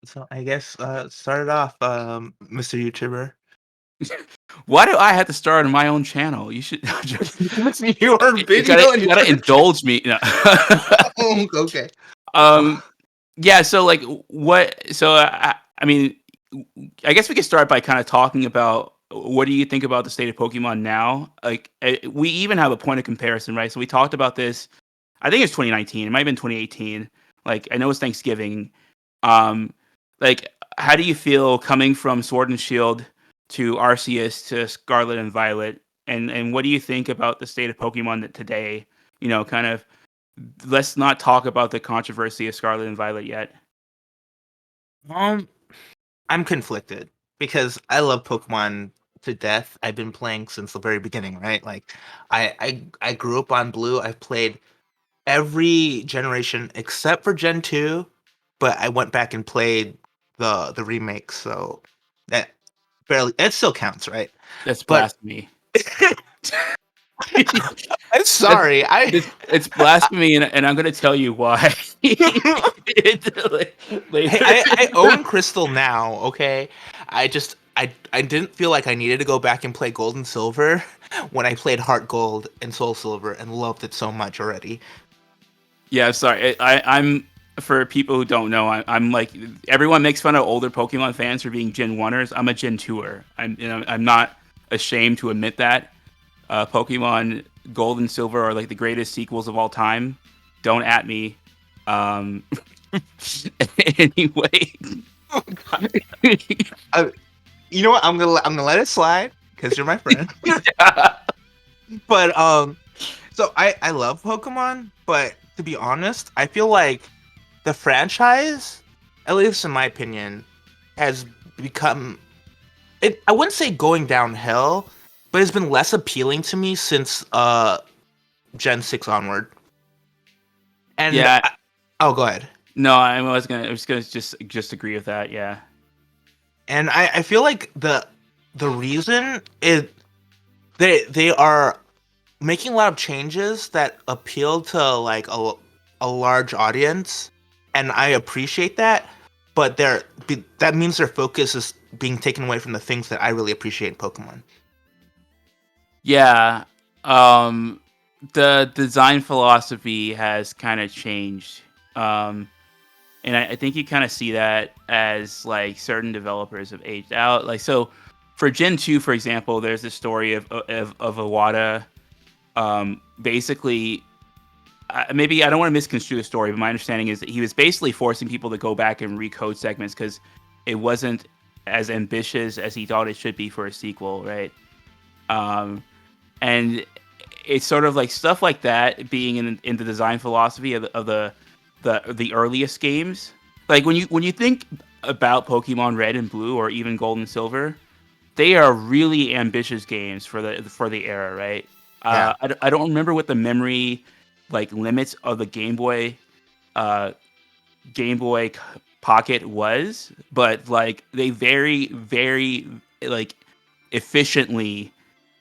So I guess start it off, Mr. YouTuber. Why do I have to start on my own channel? You should. It's your you gotta video and you gotta your indulge me. No. oh, okay. um. Yeah. So like, what? So I mean, I guess we could start by kind of talking about what do you think about the state of Pokemon now? Like, we even have a point of comparison, right? So we talked about this. I think it's 2019. It might have been 2018. Like, I know it's Thanksgiving. Um, like, how do you feel coming from Sword and Shield to Arceus to Scarlet and Violet? And what do you think about the state of Pokemon today? Kind of. Let's not talk about the controversy of Scarlet and Violet yet. Um, I'm conflicted because I love Pokemon to death. I've been playing since the very beginning, right? Like, I grew up on Blue. I've played every generation except for Gen 2, but I went back and played the remakes, so that it still counts, right? That's But blasphemy. I'm That's, sorry. it's blasphemy, and I'm gonna tell you why. Hey, Later. I own Crystal now, okay? I didn't feel like I needed to go back and play Gold and Silver when I played Heart Gold and Soul Silver and loved it so much already. Yeah, sorry. I'm for people who don't know. I'm like everyone makes fun of older Pokemon fans for being Gen 1ers. I'm a Gen 2er. I'm not ashamed to admit that. Pokemon Gold and Silver are like the greatest sequels of all time. Don't at me. Um, anyway. Oh God. You know what? I'm gonna let it slide because you're my friend. But so I love Pokemon, but to be honest, I feel like the franchise, at least in my opinion, has become I wouldn't say going downhill, but it's been less appealing to me since Gen 6 onward. And Yeah. oh, go ahead. No, I was gonna just agree with that. Yeah. And I feel like the reason is they are making a lot of changes that appeal to like a large audience, and I appreciate that. But that means their focus is being taken away from the things that I really appreciate in Pokemon. Yeah. Um, the design philosophy has kind of changed. Um, and I think you kind of see that as like certain developers have aged out. Like so, for Gen 2, for example, there's the story of Iwata. Basically, maybe I don't want to misconstrue the story, but my understanding is that he was basically forcing people to go back and recode segments because it wasn't as ambitious as he thought it should be for a sequel, right? Um, and it's sort of like stuff like that being in the design philosophy of the earliest games. Like when you think about Pokemon Red and Blue or even Gold and Silver, they are really ambitious games for the era, right? Yeah, I don't remember what the memory like limits of the uh, Game Boy Pocket was, but like they very like efficiently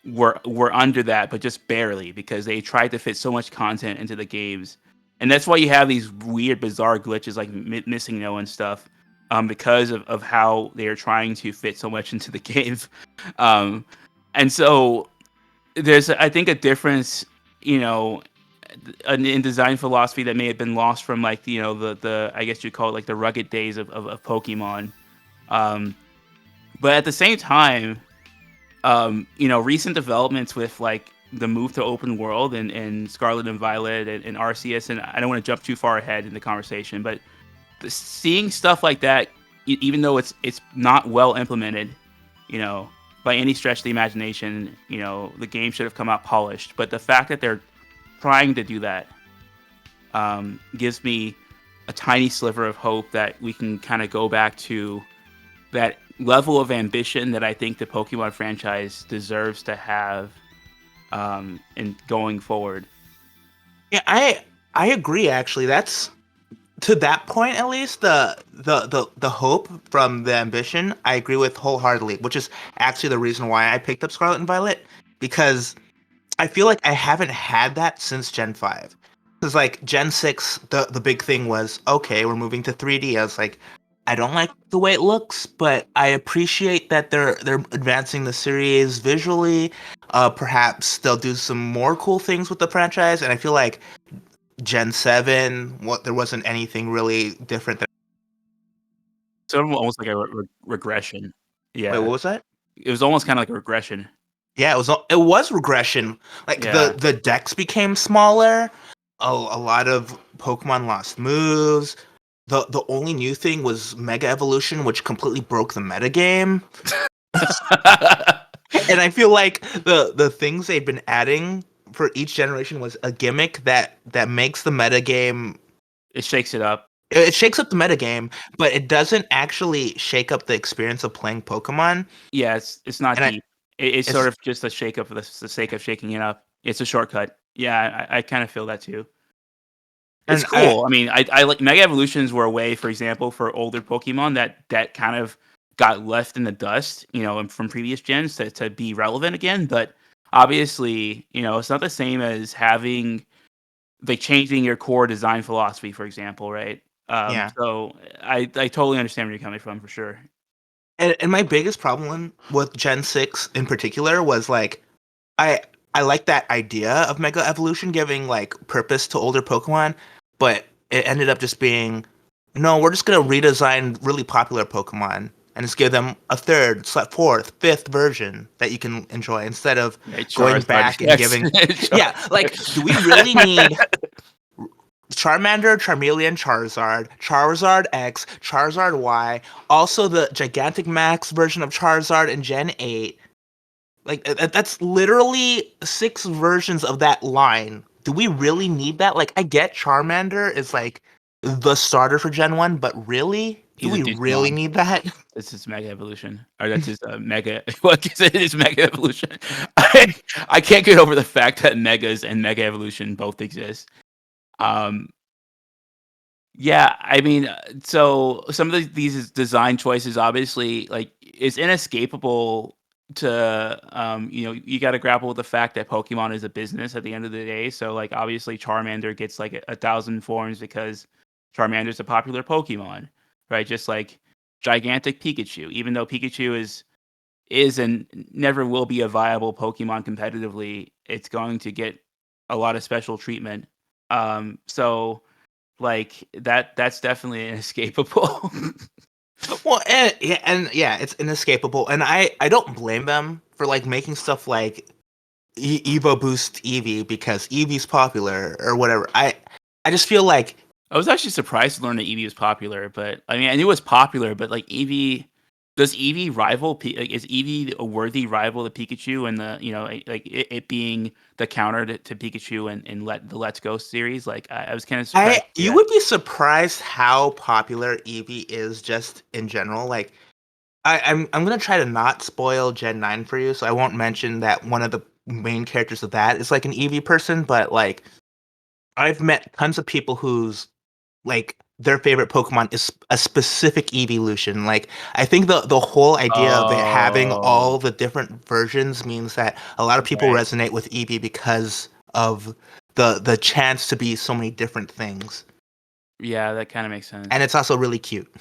were under that, but just barely because they tried to fit so much content into the games, and that's why you have these weird, bizarre glitches like missing no and stuff, because of how they are trying to fit so much into the game, um, and so there's I think a difference, you know, in design philosophy that may have been lost from like the I guess you'd call it like the rugged days of Pokemon, um, but at the same time recent developments with like the move to open world and Scarlet and Violet and Arceus, and I don't want to jump too far ahead in the conversation, but seeing stuff like that, even though it's not well implemented, you know, by any stretch of the imagination, the game should have come out polished. But the fact that they're trying to do that gives me a tiny sliver of hope that we can kind of go back to that level of ambition that I think the Pokemon franchise deserves to have in going forward. yeah, I agree. Actually, that's to that point at least the hope from the ambition. I agree with wholeheartedly, which is actually the reason why I picked up Scarlet and Violet, because I feel like I haven't had that since Gen 5. Because like Gen 6, the big thing was, okay, we're moving to 3D. I was like, I don't like the way it looks, but I appreciate that they're advancing the series visually. Perhaps they'll do some more cool things with the franchise, and I feel like Gen 7, there wasn't anything really different. Sort of almost like a regression. Wait, Yeah, what was that? it was almost kind of like a regression. Yeah, it was regression. Like Yeah. the decks became smaller. A lot of Pokemon lost moves. The only new thing was Mega Evolution, which completely broke the metagame. And I feel like the things they've been adding for each generation was a gimmick that makes the metagame. It shakes it up. It shakes up the metagame, but it doesn't actually shake up the experience of playing Pokemon. Yeah, it's not And deep. It's sort it's of just a shake up for the sake of shaking it up. It's a shortcut. Yeah, I kind of feel that too. It's and I cool. I mean, I like Mega Evolutions were a way, for example, for older Pokemon that kind of got left in the dust, from previous gens to be relevant again. But obviously, it's not the same as having like changing your core design philosophy, for example, right? Yeah. So I totally understand where you're coming from for sure. And my biggest problem with Gen 6 in particular was like I I like that idea of Mega Evolution giving like purpose to older Pokemon, but it ended up just being no, we're just gonna redesign really popular Pokemon and just give them a third, fourth, fifth version that you can enjoy instead of Right, going Charizard. back and Yes. giving. Yeah, like do we really need Charmander, Charmeleon, Charizard, Charizard X, Charizard Y, also the Gigantic Max version of Charizard in Gen 8. Like that's literally 6 versions of that line. Do we really need that? Like I get Charmander is like the starter for Gen 1, but really? Do He's a we really Digimon. need that? That's his Mega Evolution, or that's his Mega. What is it? His Mega Evolution. I I can't get over the fact that Megas and Mega Evolution both exist. Um, yeah, I mean, so some of these design choices, obviously, like it's inescapable to, you got to grapple with the fact that Pokemon is a business at the end of the day. So, like, obviously, Charmander gets like a thousand forms because Charmander's a popular Pokemon, right? Just like gigantic Pikachu, even though Pikachu is and never will be a viable Pokemon competitively, it's going to get a lot of special treatment. So like that's definitely inescapable. Well, and yeah, it's inescapable, and I don't blame them for like making stuff like Evo Boost Eevee because Eevee's popular or whatever. I just feel like I was actually surprised to learn that Eevee was popular, but I mean, I knew it was popular, but like Eevee, does Eevee rival? Like, is Eevee a worthy rival to Pikachu and like it being the counter to Pikachu and the Let's Go series? Like, I was kind of surprised to see you that. would be surprised how popular Eevee is just in general. Like I'm gonna try to not spoil Gen 9 for you, so I won't mention that one of the main characters of that is like an Eevee person, but like I've met tons of people whose like their favorite Pokemon is a specific evolution. Like I think the whole idea of it having Oh, all the different versions means that a lot of people right. resonate with Eevee because of the chance to be so many different things. Yeah, that kind of makes And sense. it's also really cute.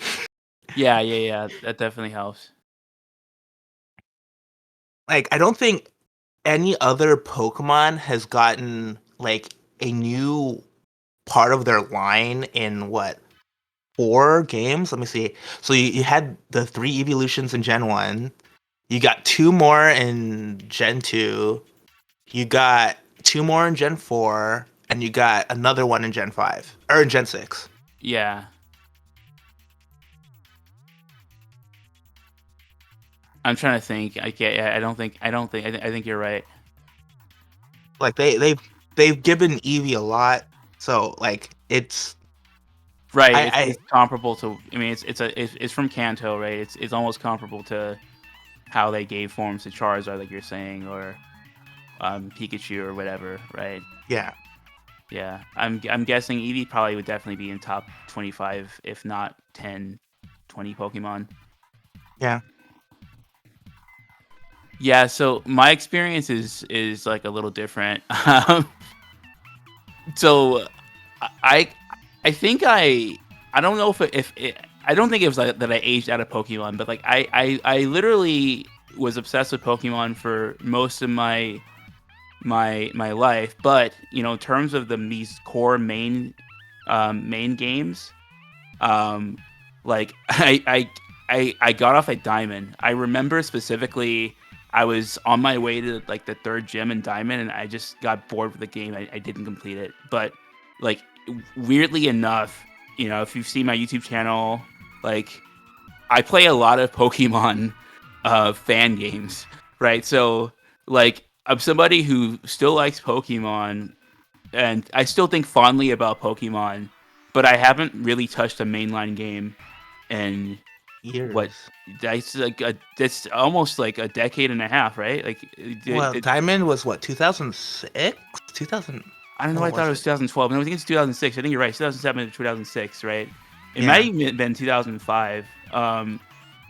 Yeah, yeah, yeah. That definitely helps. Like I don't think any other Pokemon has gotten like a new part of their line in what 4 games? Let me see. So you had the 3 evolutions in Gen 1. You got 2 more in Gen 2. You got 2 more in Gen 4. And you got another one in Gen 5. Or in Gen 6. Yeah. I'm trying to think. I can't. I think you're right. Like they've given Eevee a lot. So like it's Right. I It's comparable to. I mean, it's from Kanto, right? It's almost comparable to how they gave forms to Charizard, like you're saying, or Pikachu or whatever, right? yeah. Yeah. I'm guessing Eevee probably would definitely be in top 25, if not 10, 20 Pokemon. Yeah. Yeah. So my experience is like a little different. So I I think I don't know if I don't think it was like that I aged out of Pokemon, but like I literally was obsessed with Pokemon for most of my life. But in terms of these core main games, um, like I got off at Diamond. I remember specifically I was on my way to like the third gym in Diamond, and I just got bored with the game. I didn't complete it, but like weirdly enough, if you've seen my YouTube channel, like I play a lot of Pokemon fan games, right? So like I'm somebody who still likes Pokemon, and I still think fondly about Pokemon, but I haven't really touched a mainline game in what Years. that's almost like a decade and a half, right? Like, Well, Diamond was what, 2006? 2000. I don't know. What I thought was it it? was 2012. No, I think it's 2006. I think you're right. 2007 to 2006, right? It might Yeah. even have been 2005.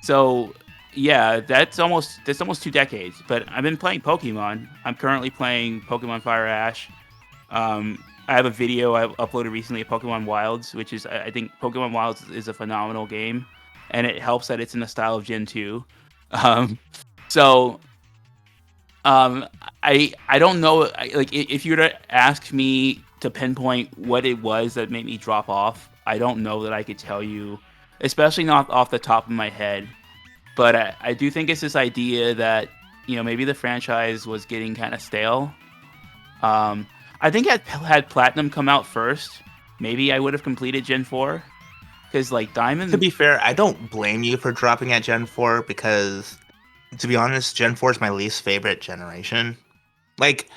So yeah, that's almost 2 decades. But I've been playing Pokemon. I'm currently playing Pokemon Fire Ash. I have a video I uploaded recently of Pokemon Wilds, which is I think Pokemon Wilds is a phenomenal game, and it helps that it's in the style of Gen 2. Um, so um, I don't know. If you were to ask me to pinpoint what it was that made me drop off, I don't know that I could tell you, especially not off the top of my head. But I do think it's this idea that maybe the franchise was getting kind of stale. Um, I think had Platinum come out first, maybe I would have completed Gen 4, because like To Diamond. be fair, I don't blame you for dropping at Gen 4 because, to be honest, Gen 4 is my least favorite generation. Like,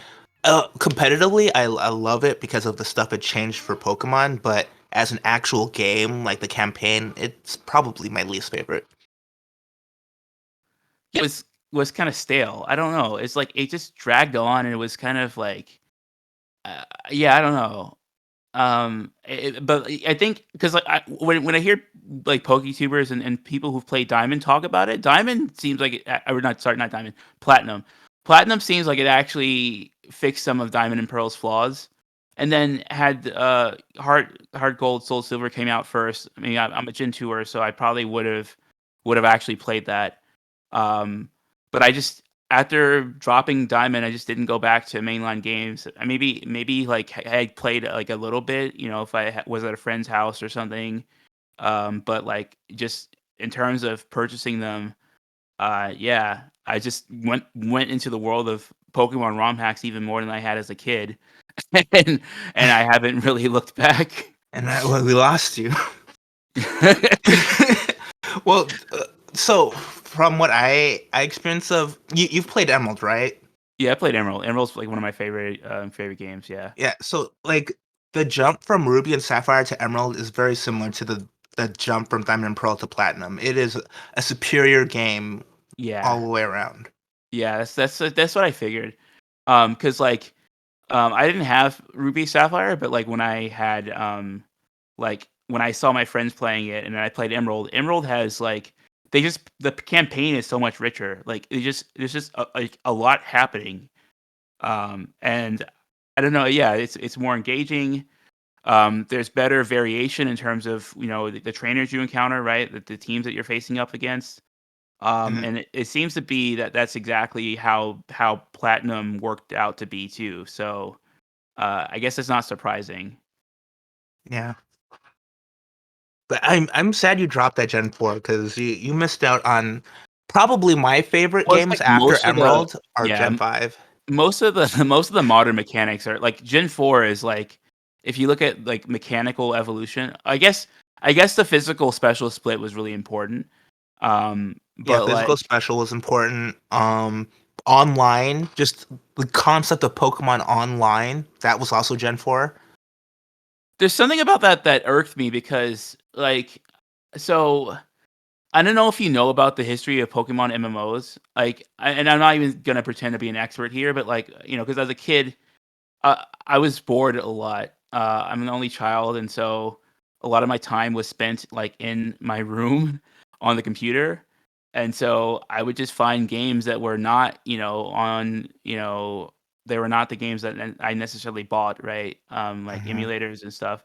competitively, I love it because of the stuff it changed for Pokemon, but as an actual game, like the campaign, it's probably my least favorite. Was kind of stale. I don't know. It's like it just dragged on, and it was kind of like, yeah, I don't know. But I think because like when I hear like PokeTubers and people who've played Diamond talk about it, Diamond seems like or not, sorry, not Diamond, Platinum. Platinum seems like it actually fixed some of Diamond and Pearl's flaws, and then had Heart Gold, Soul Silver came out first. I mean, I'm a Gen 2er, so I probably would have actually played that. Um, but I just after dropping Diamond, I just didn't go back to mainline games. Maybe like I had played like a little bit, if I was at a friend's house or something. But like just in terms of purchasing them, yeah, I just went into the world of Pokemon ROM hacks even more than I had as a kid, and I haven't really looked back. And well, we lost you. Well, so from what I experienced of you've played Emerald, right? Yeah, I played Emerald. Emerald's like one of my favorite games. Yeah. Yeah. So like the jump from Ruby and Sapphire to Emerald is very similar to the jump from Diamond and Pearl to Platinum. It is a superior game Yeah. all the way around. Yeah, that's what I figured. Cause like, I didn't have Ruby Sapphire, but like when I had like when I saw my friends playing it and I played Emerald, Emerald has like the campaign is so much richer. Like there's just a lot happening. And I don't know, yeah, it's more engaging. There's better variation in terms of the trainers you encounter, right? The teams that you're facing up against. Mhm. And it seems to be that that's exactly how Platinum worked out to be too. So I guess it's not surprising. Yeah. But I'm sad you dropped that Gen 4 because you missed out on probably my favorite Well, it's games like after Emerald are yeah, Gen 5. most of the most of the modern mechanics are like Gen 4 is like if you look at like mechanical evolution, I guess the physical special split was really important. Yeah, But physical like special was important. Online, just the concept of Pokemon online, that was also Gen 4. there's something about that irked me because like so I don't know if you know about the history of Pokemon MMOs. Like, and I'm not even gonna pretend to be an expert here, but like, because as a kid, I was bored a lot. I'm an only child, and so a lot of my time was spent like in my room on the computer, and so I would just find games that were not, they were not the games that I necessarily bought, right? Like Mhm. emulators and stuff,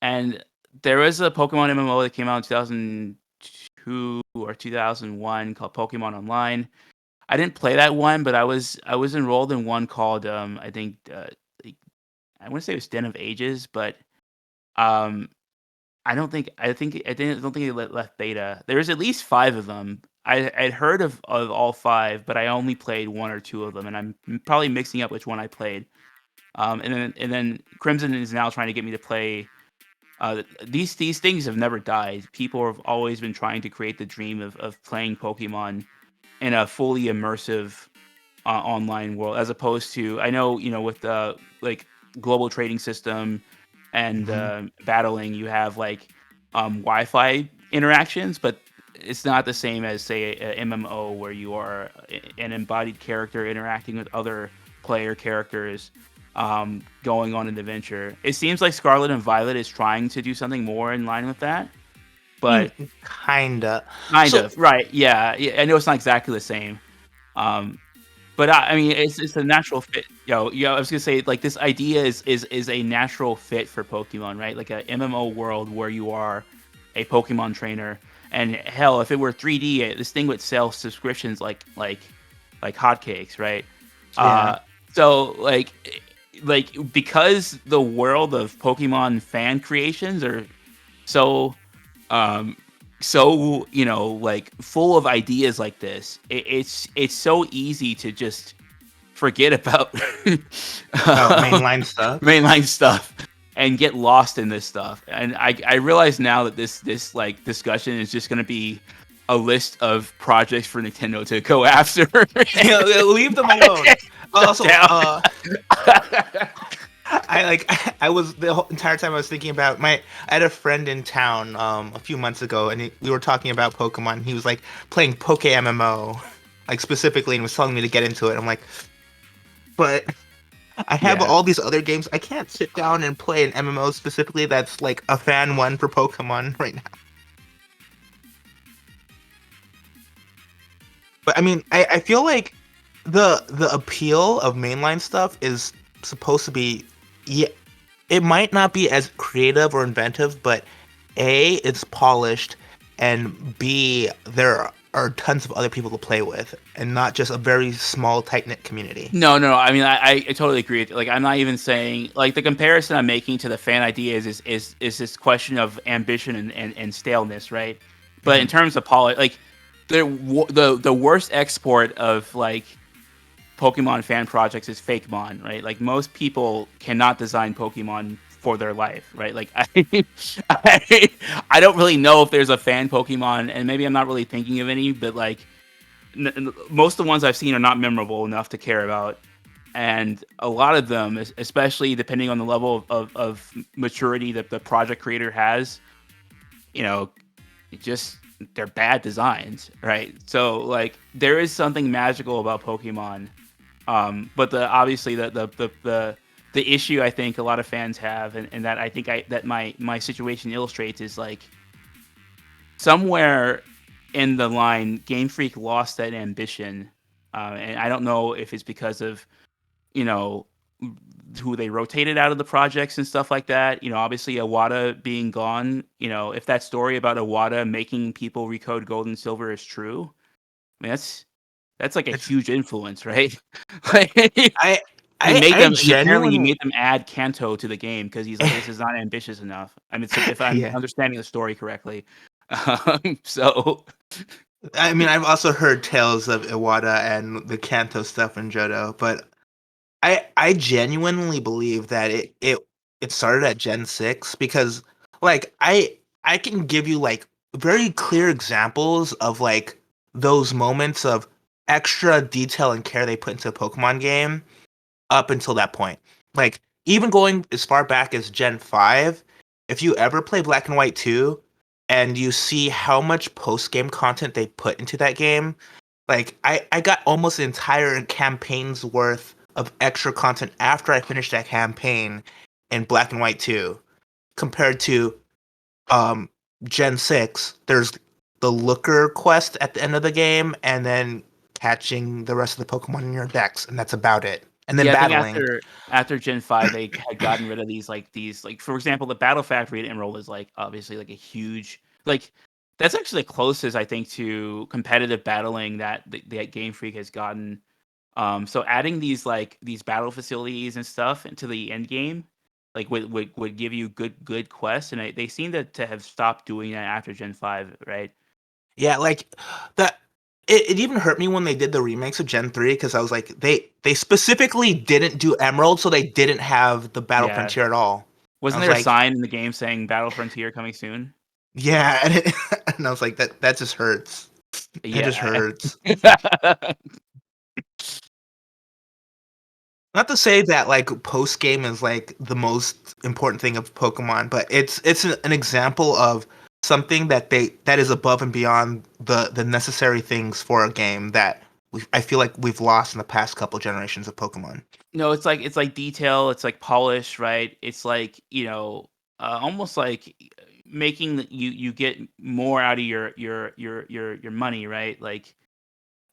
and there was a Pokemon MMO that came out in 2002 or 2001 called Pokemon Online. I didn't play that one, but I was enrolled in one called I think like, I want to say it was Den of Ages, but um I don't think it left beta. There's at least 5 of them. I'd heard of all 5, but I only played 1 or 2 of them, and I'm probably mixing up which one I played. And then Crimson is now trying to get me to play. These things have never died. People have always been trying to create the dream of playing Pokemon in a fully immersive online world, as opposed to, I know, with the like global trading system and Hmm. battling, you have like Wi-Fi interactions, but it's not the same as, say, a MMO where you are an embodied character interacting with other player characters, going on an adventure. It seems like Scarlet and Violet is trying to do something more in line with that, I mean, but kinda. kind So of right. Yeah, yeah, I know it's not exactly the same. Um, but I mean, it's a natural fit. I was gonna say, like, this idea is a natural fit for Pokemon, right? Like a MMO world where you are a Pokemon trainer, and hell, if it were 3D, this thing would sell subscriptions like hotcakes, right? yeah. Uh, so because the world of Pokemon fan creations are so um like full of ideas like this, it's so easy to just forget about About mainline stuff. mainline stuff and get lost in this stuff. And I realize now that this like discussion is just going to be a list of projects for Nintendo to go after Yeah, leave them alone. shut Also, down. I like I was the whole entire time I was thinking about my. I had a friend in town a few months ago, and we were talking about Pokemon. He was like playing Poke MMO, like specifically, and was telling me to get into it. I'm like, but I have Yeah. all these other games. I can't sit down and play an MMO specifically that's like a fan one for Pokemon right now. But I mean, I feel like the appeal of mainline stuff is supposed to be, yeah, it might not be as creative or inventive, but A, it's polished, and B, there are tons of other people to play with, and not just a very small, tight knit community. No, no. I mean, I totally agree. Like, I'm not even saying, like, the comparison I'm making to the fan idea is this question of ambition and staleness, right? But in Hmm. terms of like, the worst export of like Pokemon fan projects is Fakemon, right? Like, most people cannot design Pokemon for their life, right? Like, I, I don't really know if there's a fan Pokemon, and maybe I'm not really thinking of any, but like, most of the ones I've seen are not memorable enough to care about, and a lot of them, especially depending on the level of maturity that the project creator has, you know, just they're bad designs, right? So like there is something magical about Pokemon, but obviously the issue I think a lot of fans have, and that I think that my situation illustrates, is like somewhere in the line, Game Freak lost that ambition, and I don't know if it's because of, you know, who they rotated out of the projects and stuff like that. Obviously Iwata being gone. If that story about Iwata making people recode Gold and Silver is true, I mean that's like a It's huge influence, right? Like, I he made I them. He genuinely made them add Kanto to the game because he's like, this is not ambitious enough. I mean, so if I'm yeah. understanding the story correctly, so I mean, I've also heard tales of Iwata and the Kanto stuff in Johto, but I genuinely believe that it started at Gen 6 because like I can give you like very clear examples of like those moments of extra detail and care they put into a Pokemon game up until that point. Like even going as far back as Gen 5, if you ever play Black and White 2 and you see how much post-game content they put into that game, like I got almost an entire campaign's worth of extra content after I finished that campaign in Black and White 2 compared to um Gen 6. There's the looker quest at the end of the game and then catching the rest of the Pokemon in your decks, and that's about it. and then Yeah, I think battling. after Gen 5, they had gotten rid of these for example, the Battle Factory at Emerald is like obviously like a huge like that's actually the closest I think to competitive battling that that Game Freak has gotten. So adding these battle facilities and stuff into the end game, like would give you good quests, and they seem to have stopped doing that after Gen 5, right? Yeah, like that. It even hurt me when they did the remakes of Gen 3 because I was like, they specifically didn't do Emerald, so they didn't have the Battle Yeah. Frontier at all. I Wasn't was there a like, sign in the game saying Battle Frontier coming soon? yeah, and I was like, that just hurts. It just Yeah. hurts. Not to say that like post game is like the most important thing of Pokemon, but it's an example of something that is above and beyond the necessary things for a game that I feel like we've lost in the past couple generations of Pokemon. No, it's like detail, it's like polish, right? It's like, almost like making you get more out of your money, right? Like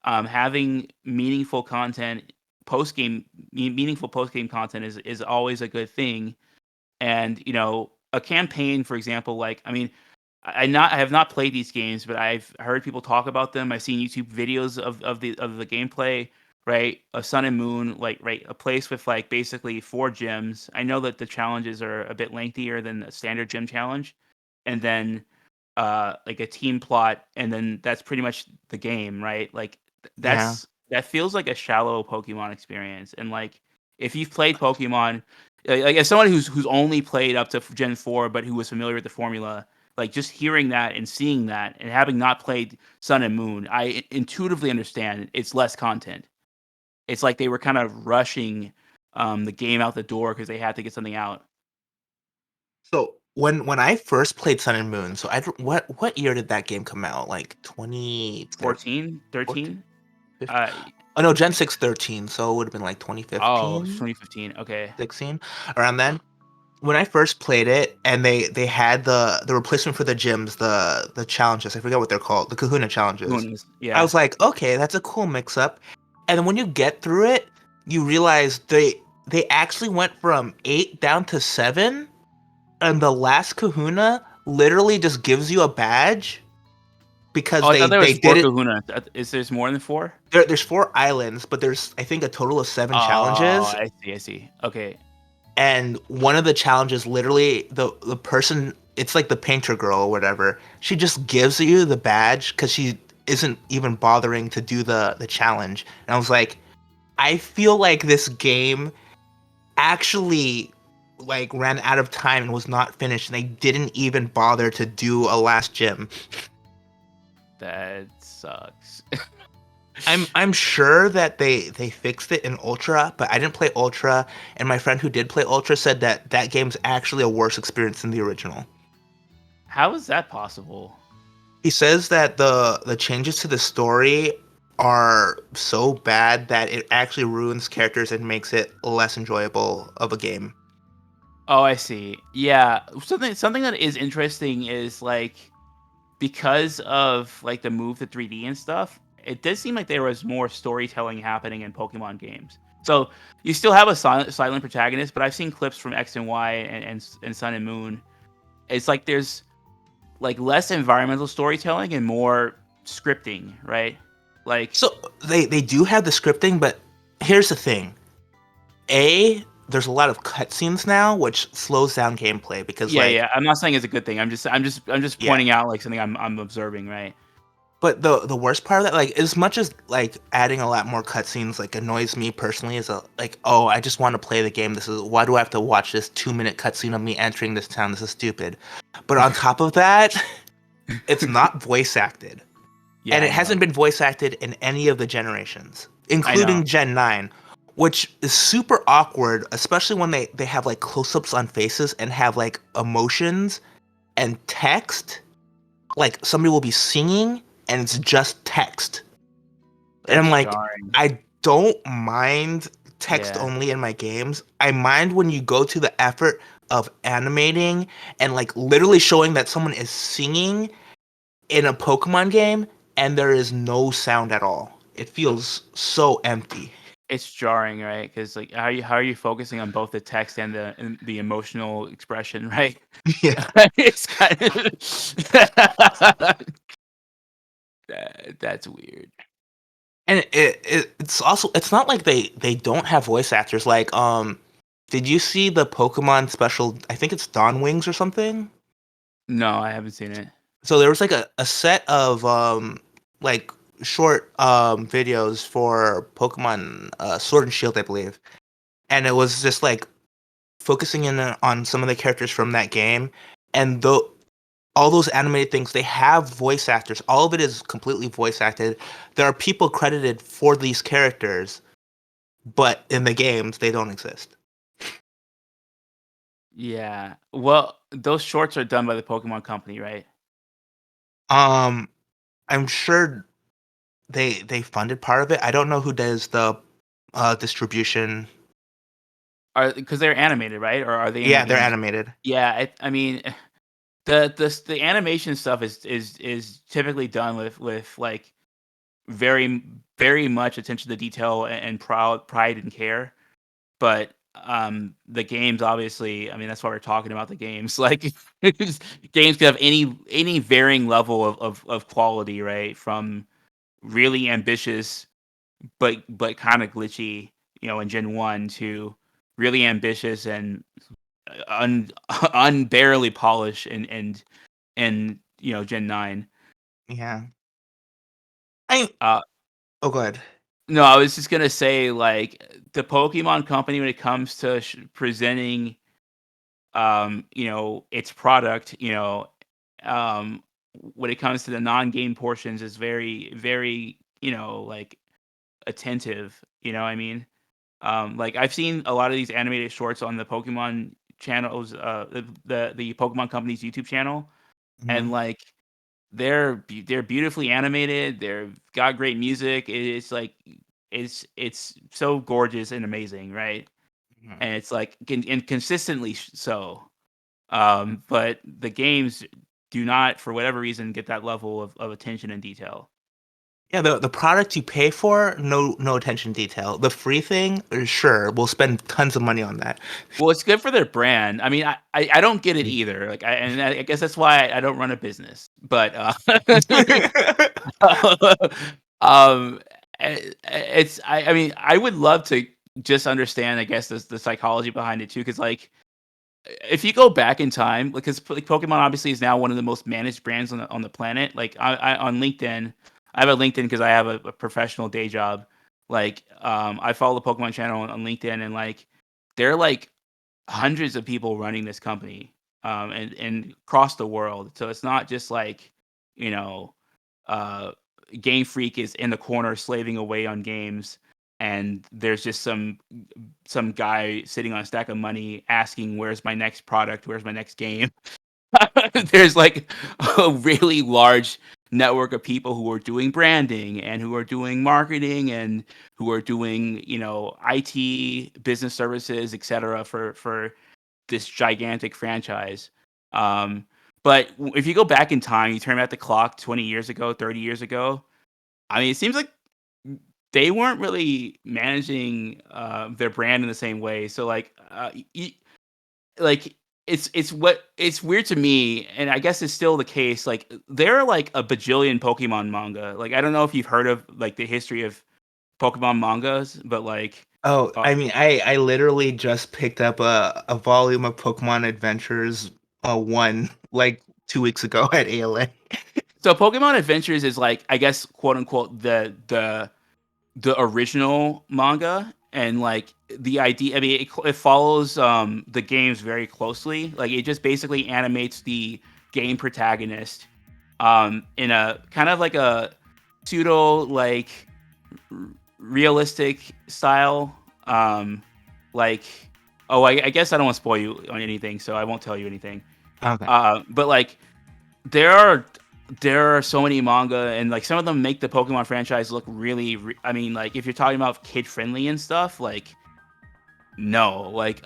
having meaningful post game content is always a good thing. And a campaign, for example, like I mean, I have not played these games, but I've heard people talk about them. I've seen YouTube videos of the gameplay, right? A Sun and Moon, like right, a place with like basically 4 gyms. I know that the challenges are a bit lengthier than a standard gym challenge, and then like a team plot, and then that's pretty much the game, right? Like Yeah. that feels like a shallow Pokemon experience. And like if you've played Pokemon, like as someone who's only played up to Gen 4, but who was familiar with the formula, like just hearing that and seeing that, and having not played Sun and Moon, I intuitively understand it's less content. It's like they were kind of rushing the game out the door because they had to get something out. So when I first played Sun and Moon, so what year did that game come out? Like 2013, 14, 13. 15? Uh, Oh no, Gen 6 13, so it would have been like oh, 2015, 2015. Okay. 16, around then. When I first played it and they had the replacement for the gyms, the challenges, I forget what they're called, the Kahuna challenges. Goonies. I Yeah. was like, okay, that's a cool mix up. And then when you get through it, you realize they actually went from 8 down to 7, and the last Kahuna literally just gives you a badge Oh, because I thought there they was did four it. Kahuna. Is there's more than four? There's 4 islands, but there's I think a total of 7 Oh, challenges, I see. I see. Okay. and one of the challenges literally the person, it's like the painter girl or whatever, she just gives you the badge because she isn't even bothering to do the challenge. And I was like, I feel like this game actually like ran out of time and was not finished, and they didn't even bother to do a last gym. That sucks. I'm sure that they fixed it in Ultra, but I didn't play Ultra, and my friend who did play Ultra said that that game's actually a worse experience than the original. How is that possible? He says that the changes to the story are so bad that it actually ruins characters and makes it less enjoyable of a game. Oh, I see. Yeah. Something that is interesting is like because of like the move to 3D and stuff, it does seem like there was more storytelling happening in Pokemon games. So you still have a silent protagonist, but I've seen clips from X and Y and Sun and Moon. It's like there's like less environmental storytelling and more scripting, right? Like So they do have the scripting, but here's the thing. There's a lot of cutscenes now, which slows down gameplay because yeah, like yeah. I'm not saying it's a good thing. I'm just yeah. pointing out like something I'm observing, right? But the worst part of that, like, as much as like adding a lot more cutscenes like annoys me personally, is a like, oh, I just want to play the game. This is why do I have to watch this 2 minute cutscene of me entering this town? This is stupid. But on top of that, it's not voice acted, Yeah, and I it hasn't know. been voice acted in any of the generations, I know. including Gen 9, which is super awkward, especially when they have like close-ups on faces and have like emotions and text. Like somebody will be singing and it's just text. And I'm That's like, jarring. I don't mind text Yeah. only in my games. I mind when you go to the effort of animating and like literally showing that someone is singing in a Pokemon game and there is no sound at all. It feels so empty. It's jarring, right? Because like, how are you focusing on both the text and the emotional expression, right? Yeah. It's kind of that's weird. And it's also it's not like they don't have voice actors. Like, did you see the Pokemon special? I think it's Dawn Wings or something. No, I haven't seen it. So there was like a set of like short videos for Pokemon Sword and Shield, I believe, and it was just like focusing in on some of the characters from that game, and though all those animated things, they have voice actors. All of it is completely voice acted. There are people credited for these characters, but in the games they don't exist. Yeah. Well, those shorts are done by the Pokemon Company, right? Um, I'm sure they funded part of it. I don't know who does the distribution. Are because they're animated, right? Or are they in the Yeah, they're games? animated. Yeah, I mean, the animation stuff is typically done with like very very much attention to detail and pride and care. But the games obviously, I mean, that's why we're talking about the games. Like games can have any varying level of quality, right? From really ambitious but kind of glitchy, in Gen 1 to really ambitious and un unbearably polished and Gen 9. Yeah. I Uh, oh, go ahead. no, I was just gonna say, like, the Pokemon Company when it comes to presenting, its product, when it comes to the non-game portions is very, very, like, attentive, you know what I mean? Like, I've seen a lot of these animated shorts on the Pokemon channels, the Pokemon Company's YouTube channel, and, Mhm, like, they're beautifully animated, they've got great music, it's like it's so gorgeous and amazing, right? mhm. And it's, like, and consistently so, but the games do not, for whatever reason, get that level of attention and detail. Yeah, the product you pay for, no attention to detail. The free thing, sure, we'll spend tons of money on that. Well, it's good for their brand. I mean, I don't get it either, like, I guess that's why I don't run a business, but, um, I mean, I would love to just understand, I guess, the psychology behind it too, because like, if you go back in time, because like Pokemon obviously is now one of the most managed brands on the planet. Like on LinkedIn, I have a LinkedIn because I have a professional day job. Like I follow the Pokemon channel on LinkedIn, and like there are like hundreds of people running this company, and across the world. So it's not just like you know, uh, Game Freak is in the corner slaving away on games, and there's just some guy sitting on a stack of money asking, "Where's my next product? Where's my next game?" There's like a really large network of people who are doing branding and who are doing marketing and who are doing, IT, business services, etc. for this gigantic franchise. Um, but if you go back in time, you turn back the clock 20 years ago, 30 years ago, I mean, it seems like they weren't really managing their brand in the same way. So like it's weird to me, and I guess it's still the case. Like there are like a bajillion Pokemon manga. Like I don't know if you've heard of like the history of Pokemon mangas, but like Oh, uh, I mean, I literally just picked up a volume of Pokemon Adventures 1 like 2 weeks ago at ALA. so Pokemon Adventures is like I guess quote unquote the original manga, and like the idea, I mean it follows the games very closely. Like it just basically animates the game protagonist in a kind of like a pseudo like realistic style. Like oh, I guess I don't want to spoil you on anything, so I won't tell you anything. Okay. But like there are there are so many manga, and like some of them make the Pokemon franchise look really I mean, like if you're talking about kid friendly and stuff, like no. Like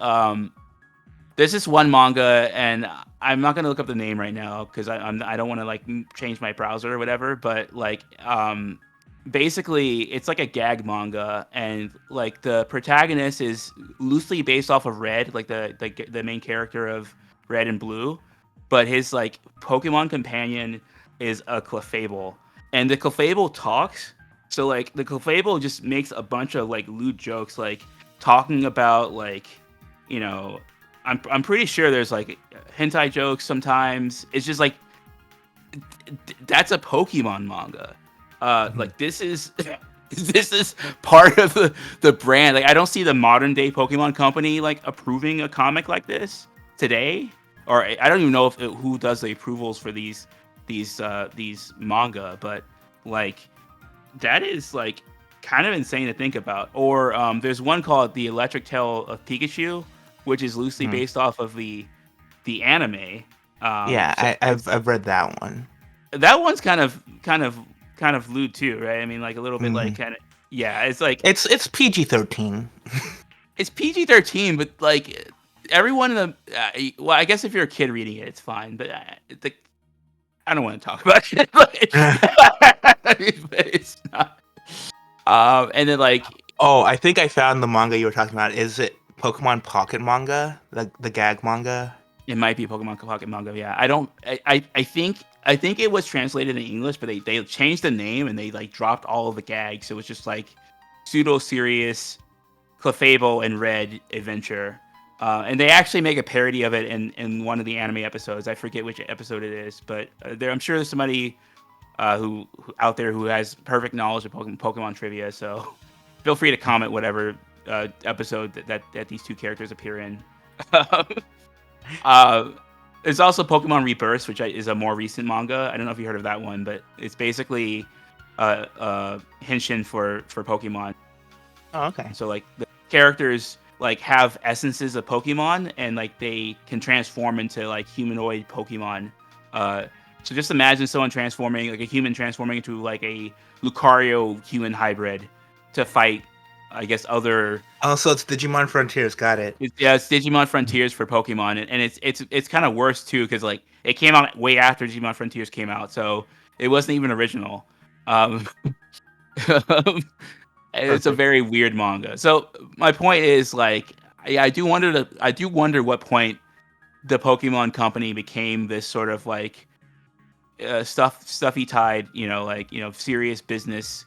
there's this one manga, and I'm not gonna look up the name right now because I don't want to like change my browser or whatever. But like basically it's like a gag manga, and like the protagonist is loosely based off of Red, like the main character of Red and Blue, but his like Pokemon companion is a Clefable, and the Clefable talks. So like the Clefable just makes a bunch of like lewd jokes, like talking about like, you know, I'm pretty sure there's like hentai jokes sometimes. It's just like that's a Pokemon manga. Mhm. Like this is this is part of the brand. Like I don't see the modern day Pokemon Company like approving a comic like this today, or I don't even know if who does the approvals for these manga, but like that is like kind of insane to think about. Or there's one called The Electric Tale of Pikachu, which is loosely Mhm. based off of the anime. Yeah, So I've read that one. that one's kind of lewd too, right? I mean, like a little bit like Mhm. kind of yeah. It's like It's PG-13. it's PG-13, but like everyone in the well, I guess if you're a kid reading it, it's fine. But I don't want to talk about it. But it's not. And then like Oh, I think I found the manga you were talking about. Is it Pokemon Pocket Manga? The gag manga? it might be Pokemon Pocket Manga. Yeah, I don't. I think it was translated in English, but they changed the name and they like dropped all of the gags. So it was just like pseudo serious Clefable and Red adventure. And they actually make a parody of it in one of the anime episodes. I forget which episode it is, but I'm sure there's somebody who out there who has perfect knowledge of Pokemon trivia. So feel free to comment whatever episode that these two characters appear in. uh, there's also Pokemon Rebirth, which is a more recent manga. I don't know if you heard of that one, but it's basically henshin for Pokemon. Oh, okay. So like the characters like have essences of Pokemon and like they can transform into like humanoid Pokemon. Uh, so just imagine someone transforming like a human transforming into like a Lucario human hybrid to fight, I guess other. Oh, so it's Digimon Frontiers. Got it. Yeah, it's Digimon Frontiers for Pokemon, and it's kind of worse too because like it came out way after Digimon Frontiers came out, so it wasn't even original. Um, it's a Perfect. very weird manga. So my point is like I do wonder what point the Pokemon Company became this sort of like stuffy tied, like serious business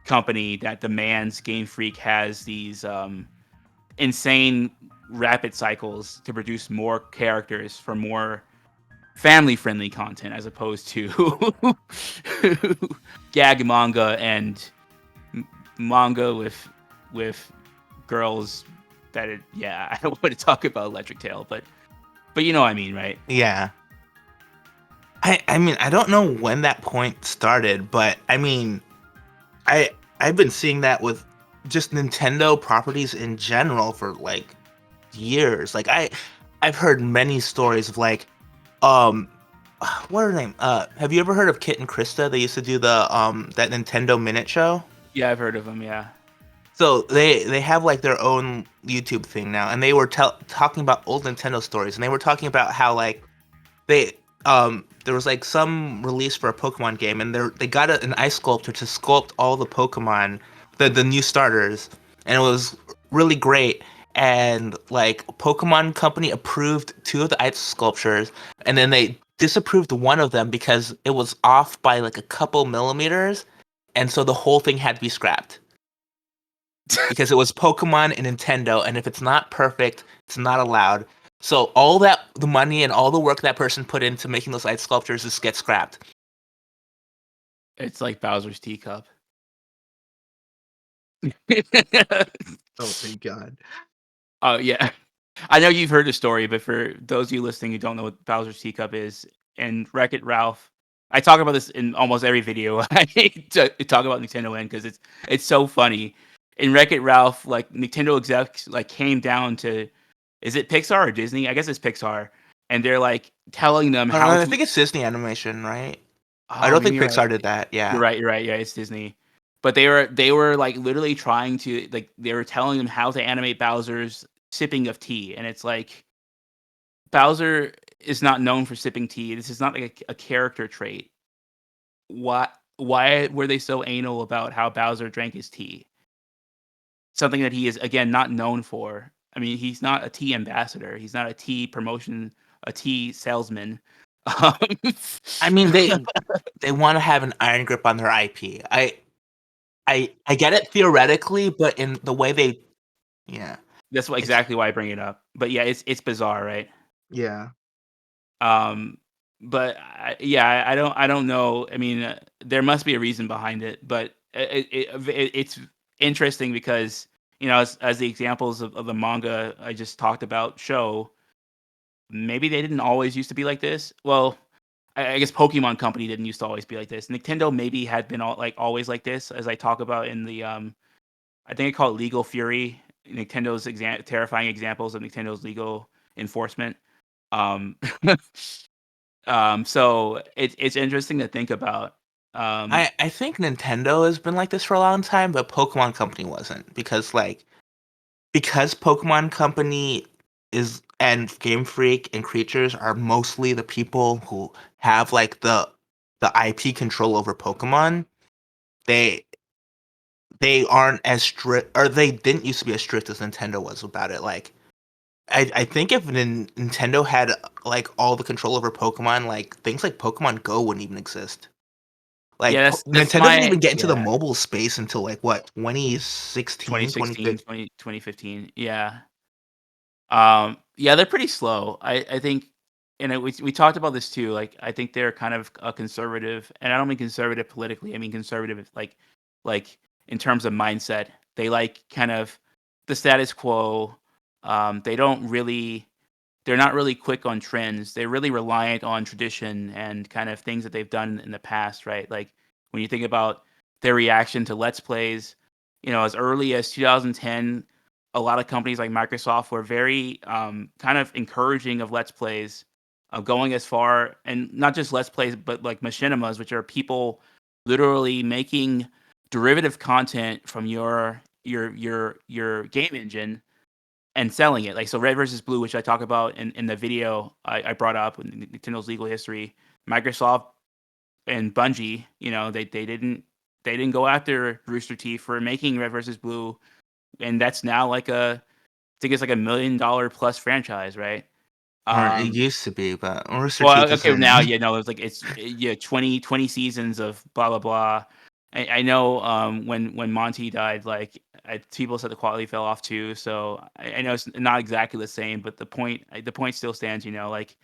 company that demands Game Freak has these insane rapid cycles to produce more characters for more family friendly content as opposed to gag manga and manga with girls yeah, I don't want to talk about Electric Tail, but you know what I mean, right? Yeah. I mean, I don't know when that point started, but I mean, I I've been seeing that with just Nintendo properties in general for like years. Like I've heard many stories of like um what are their name? Have you ever heard of Kit and Krista? They used to do the that Nintendo Minute Show. Yeah, I've heard of them. Yeah. So they have like their own YouTube thing now, and they were talking about old Nintendo stories, and they were talking about how like they there was like some release for a Pokemon game, and they got an ice sculptor to sculpt all the Pokemon, the new starters, and it was really great. And like Pokemon Company approved two of the ice sculptures, and then they disapproved one of them because it was off by like a couple millimeters, and so the whole thing had to be scrapped because it was Pokemon and Nintendo, and if it's not perfect, it's not allowed. So all that the money and all the work that person put into making those ice sculptures just gets scrapped. It's like Bowser's teacup. Oh, thank God. Oh yeah. I know you've heard the story, but for those of you listening who don't know what Bowser's teacup is, and Wreck-It Ralph, I talk about this in almost every video I talk about Nintendo in because it's so funny. In Wreck-It Ralph, like Nintendo execs like came down to, is it Pixar or Disney? I guess it's Pixar, and they're like telling them how I to. think it's Disney Animation, right? I Oh, don't maybe think you're right. Pixar did that. You're Yeah. right. You're right. Yeah, it's Disney. But they were like literally trying to like they were telling them how to animate Bowser's sipping of tea, and it's like Bowser is not known for sipping tea. This is not like a character trait. What? why were they so anal about how Bowser drank his tea? Something that he is, again, not known for. I mean, he's not a tea ambassador. He's not a tea promotion, a tea salesman. Um, I mean, they want to have an iron grip on their IP. I get it theoretically, but in the way they, yeah, that's what it's exactly why I bring it up. But yeah, it's bizarre, right? yeah. Um, but I don't know. I mean, there must be a reason behind it, but it's interesting because as the examples of the manga I just talked about show, maybe they didn't always used to be like this. Well, I guess Pokemon Company didn't used to always be like this. Nintendo maybe had been always like this, as I talk about in the I think I call it Legal Fury, Nintendo's terrifying examples of Nintendo's legal enforcement. Um, so it's interesting to think about. Um, I think Nintendo has been like this for a long time, but Pokemon Company wasn't because Pokemon Company is and Game Freak and Creatures are mostly the people who have like the IP control over Pokemon. They they aren't as strict, or they didn't used to be as strict as Nintendo was about it. Like I think if Nintendo had like all the control over Pokemon, like things like Pokemon Go wouldn't even exist. yeah, Like that's Nintendo didn't my even get into the yeah. mobile space until like what 2016, 2016, 2015. 2015. Yeah. Yeah, they're pretty slow. I think, and we talked about this too. Like, I think they're kind of a conservative, and I don't mean conservative politically. I mean conservative like in terms of mindset. They like kind of the status quo. They don't really. They're not really quick on trends. They're really reliant on tradition and kind of things that they've done in the past, right? Like when you think about their reaction to Let's Plays, as early as 2010, a lot of companies like Microsoft were very kind of encouraging of Let's Plays, going as far, and not just Let's Plays, but like machinimas, which are people literally making derivative content from your game engine and selling it. Like so, Red versus Blue, which I talk about in the video I brought up in Nintendo's legal history. Microsoft and Bungie, they didn't go after Rooster Teeth for making Red versus Blue, and that's now like I think it's like $1 million plus franchise, right? Or it Um, used to be, but Rooster Teeth well, okay, now, isn't. it's like yeah, 20 seasons of blah blah blah. I know when Monty died, like people said the quality fell off too. So I know it's not exactly the same, but the point still stands. Like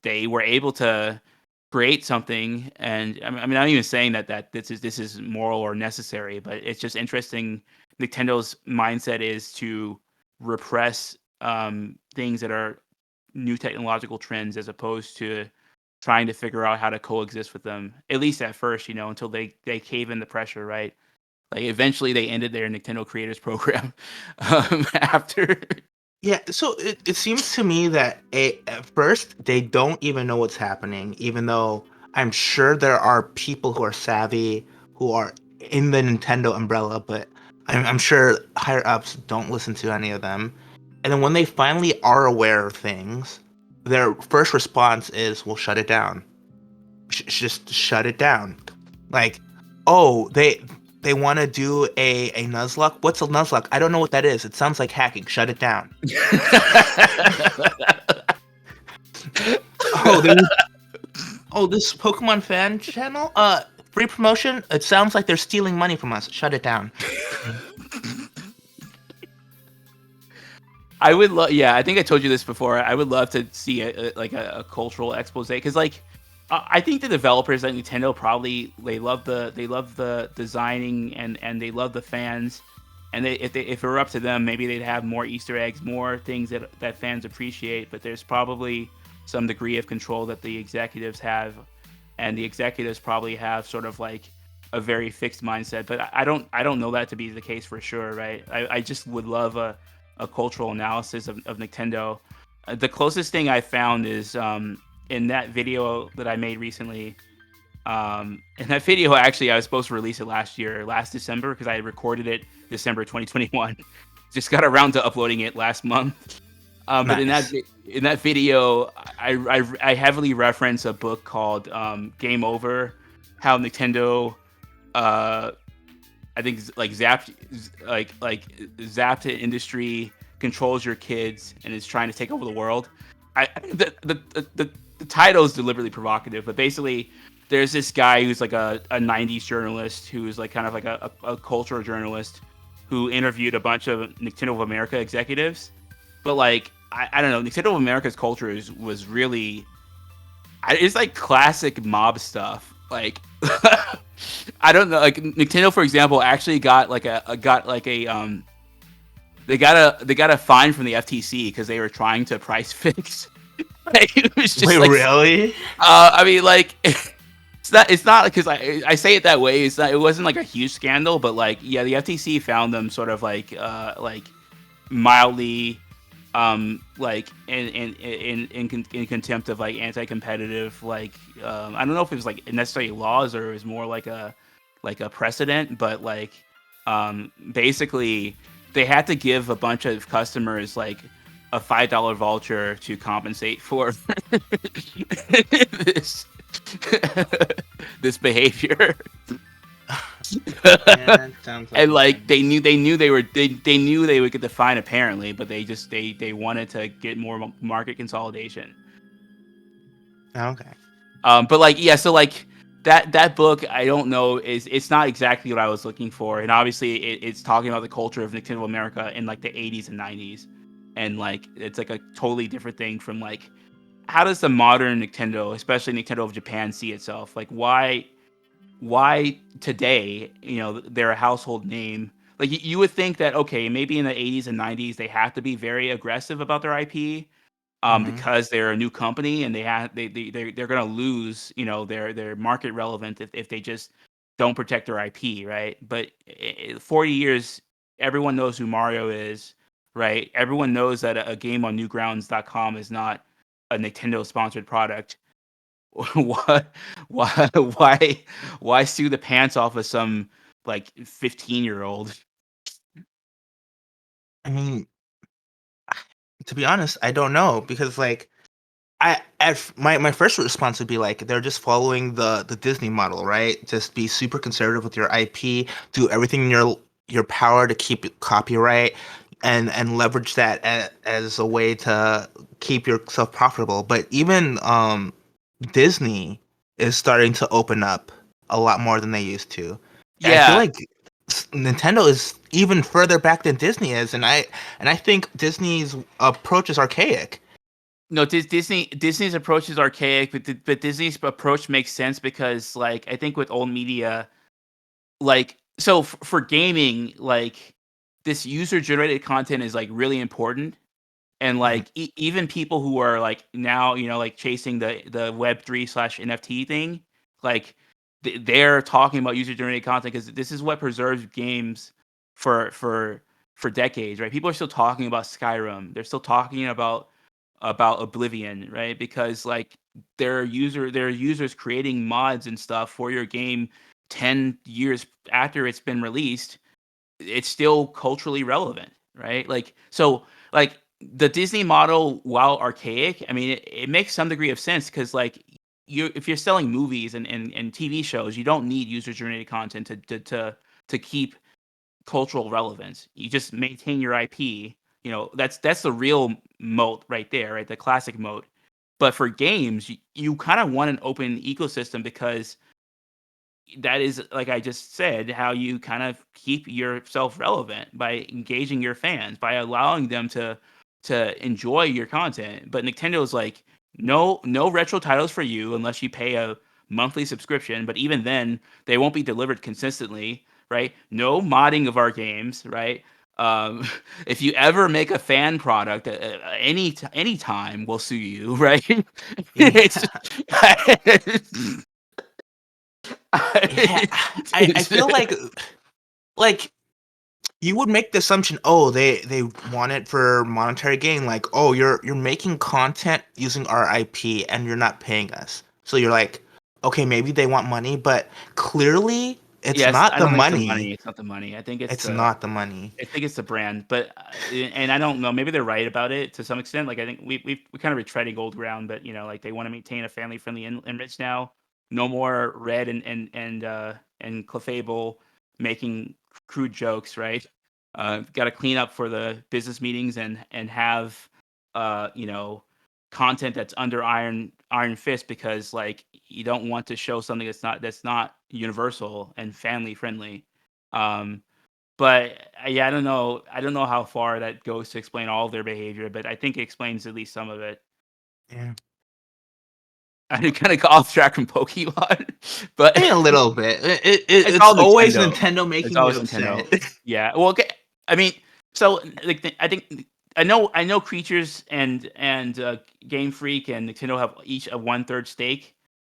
they were able to create something, and I'm not even saying that this is moral or necessary, but it's just interesting. Nintendo's mindset is to repress things that are new technological trends as opposed to trying to figure out how to coexist with them, at least at first, until they cave in the pressure, right? Like eventually they ended their Nintendo Creators Program after. Yeah, so it seems to me that at first they don't even know what's happening, even though I'm sure there are people who are savvy who are in the Nintendo umbrella, but I'm sure higher ups don't listen to any of them. And then when they finally are aware of things, their first response is, "We'll shut it down. Just shut it down." Like, oh, they want to do a Nuzlocke. What's a Nuzlocke? I don't know what that is. It sounds like hacking. Shut it down. Oh, this Pokemon fan channel. Free promotion. It sounds like they're stealing money from us. Shut it down. I would love. Yeah, I think I told you this before. I would love to see a cultural expose because, like, I think the developers at Nintendo probably they love the designing and they love the fans, and if it were up to them, maybe they'd have more Easter eggs, more things that fans appreciate. But there's probably some degree of control that the executives have, and the executives probably have sort of like a very fixed mindset. But I don't know that to be the case for sure, right? I just would love a cultural analysis of Nintendo. The closest thing I found is in that video that I made recently. In that video, actually, I was supposed to release it last December, because I recorded it December 2021. Just got around to uploading it last month. But Nice. in that video, I heavily reference a book called Game Over, how Nintendo, uh, I think like zapped industry, controls your kids and is trying to take over the world. I think the title is deliberately provocative, but basically there's this guy who's like a 90s journalist who's like kind of like a cultural journalist who interviewed a bunch of Nintendo of America executives. But like I don't know, Nintendo of America's culture was really, it's like classic mob stuff. Like I don't know, like Nintendo, for example, actually got like they got a fine from the FTC because they were trying to price fix. Like, it was just Wait, like, really? I mean, like it's not because I say it that way. It's not, it wasn't like a huge scandal, but like yeah, the FTC found them sort of like mildly like in contempt of like anti-competitive, like I don't know if it was like necessarily laws or it was more like a precedent, but like basically they had to give a bunch of customers like a $5 voucher to compensate for this this behavior. Yeah, that sounds like And like intense. they knew they would get the fine apparently, but they wanted to get more market consolidation. Okay. But like yeah, so like that book, I don't know, is it's not exactly what I was looking for, and obviously it's talking about the culture of Nintendo America in like the 80s and 90s, and like it's like a totally different thing from like how does the modern Nintendo, especially Nintendo of Japan, see itself? Like why today, you know, they're a household name. Like you would think that okay, maybe in the 80s and 90s they have to be very aggressive about their IP, Hmm. because they're a new company and they're gonna lose, you know, their market relevant if they just don't protect their IP, right? But 40 years, everyone knows who Mario is, right? Everyone knows that a game on Newgrounds.com is not a Nintendo sponsored product. why why why sue the pants off of some like 15-year-old? I mean, to be honest, I don't know because like my first response would be like they're just following the Disney model, right? Just be super conservative with your IP, do everything in your power to keep it copyright, and leverage that as a way to keep yourself profitable. But even Disney is starting to open up a lot more than they used to. I feel Yeah. like Nintendo is even further back than Disney is, and I think Disney's approach is archaic. No, Disney's approach is archaic, but Disney's approach makes sense because, like, I think with old media, like, so for gaming, like, this user generated content is like really important, and Mhm. like even people who are like now, you know, like chasing the Web3/NFT thing, like they're talking about user generated content because this is what preserves games for for decades, right? People are still talking about Skyrim. They're still talking about Oblivion, right? Because like there are users creating mods and stuff for your game 10 years after it's been released. It's still culturally relevant, right? Like so like the Disney model, while archaic, I mean it makes some degree of sense because like you, if you're selling movies and TV shows, you don't need user generated content to keep cultural relevance. You just maintain your IP. You know, that's the real moat right there, right? The classic moat. But for games, you kind of want an open ecosystem because that is, like I just said, how you kind of keep yourself relevant by engaging your fans, by allowing them to enjoy your content. But Nintendo's like, no retro titles for you unless you pay a monthly subscription. But even then, they won't be delivered consistently, right? No modding of our games, right? Um, if you ever make a fan product, any time, we'll sue you, right? It's Yeah. Yeah, I feel like you would make the assumption, oh, they want it for monetary gain, like, oh, you're making content using our IP and you're not paying us. So you're like, okay, maybe they want money, but clearly it's Yes, not I the don't think it's the money. money. It's not the money. I think it's It's the not the money. I think it's the brand. But and I don't know. Maybe they're right about it to some extent. Like I think we kind of retreading old ground. But you know, like they want to maintain a family friendly image now. no more Red and Clefable making crude jokes, right? Got to clean up for the business meetings and have you know, content that's under Iron Fist, because like you don't want to show something that's not universal and family friendly. Um, but yeah, I don't know how far that goes to explain all of their behavior, but I think it explains at least some of it. Yeah. I kind of got off track from Pokemon, but I mean, a little bit. it's It's all always Nintendo. Nintendo It's making me always upset. Nintendo. Yeah. Well, okay. I mean, so like I think I know Creatures and Game Freak and Nintendo have each a one third stake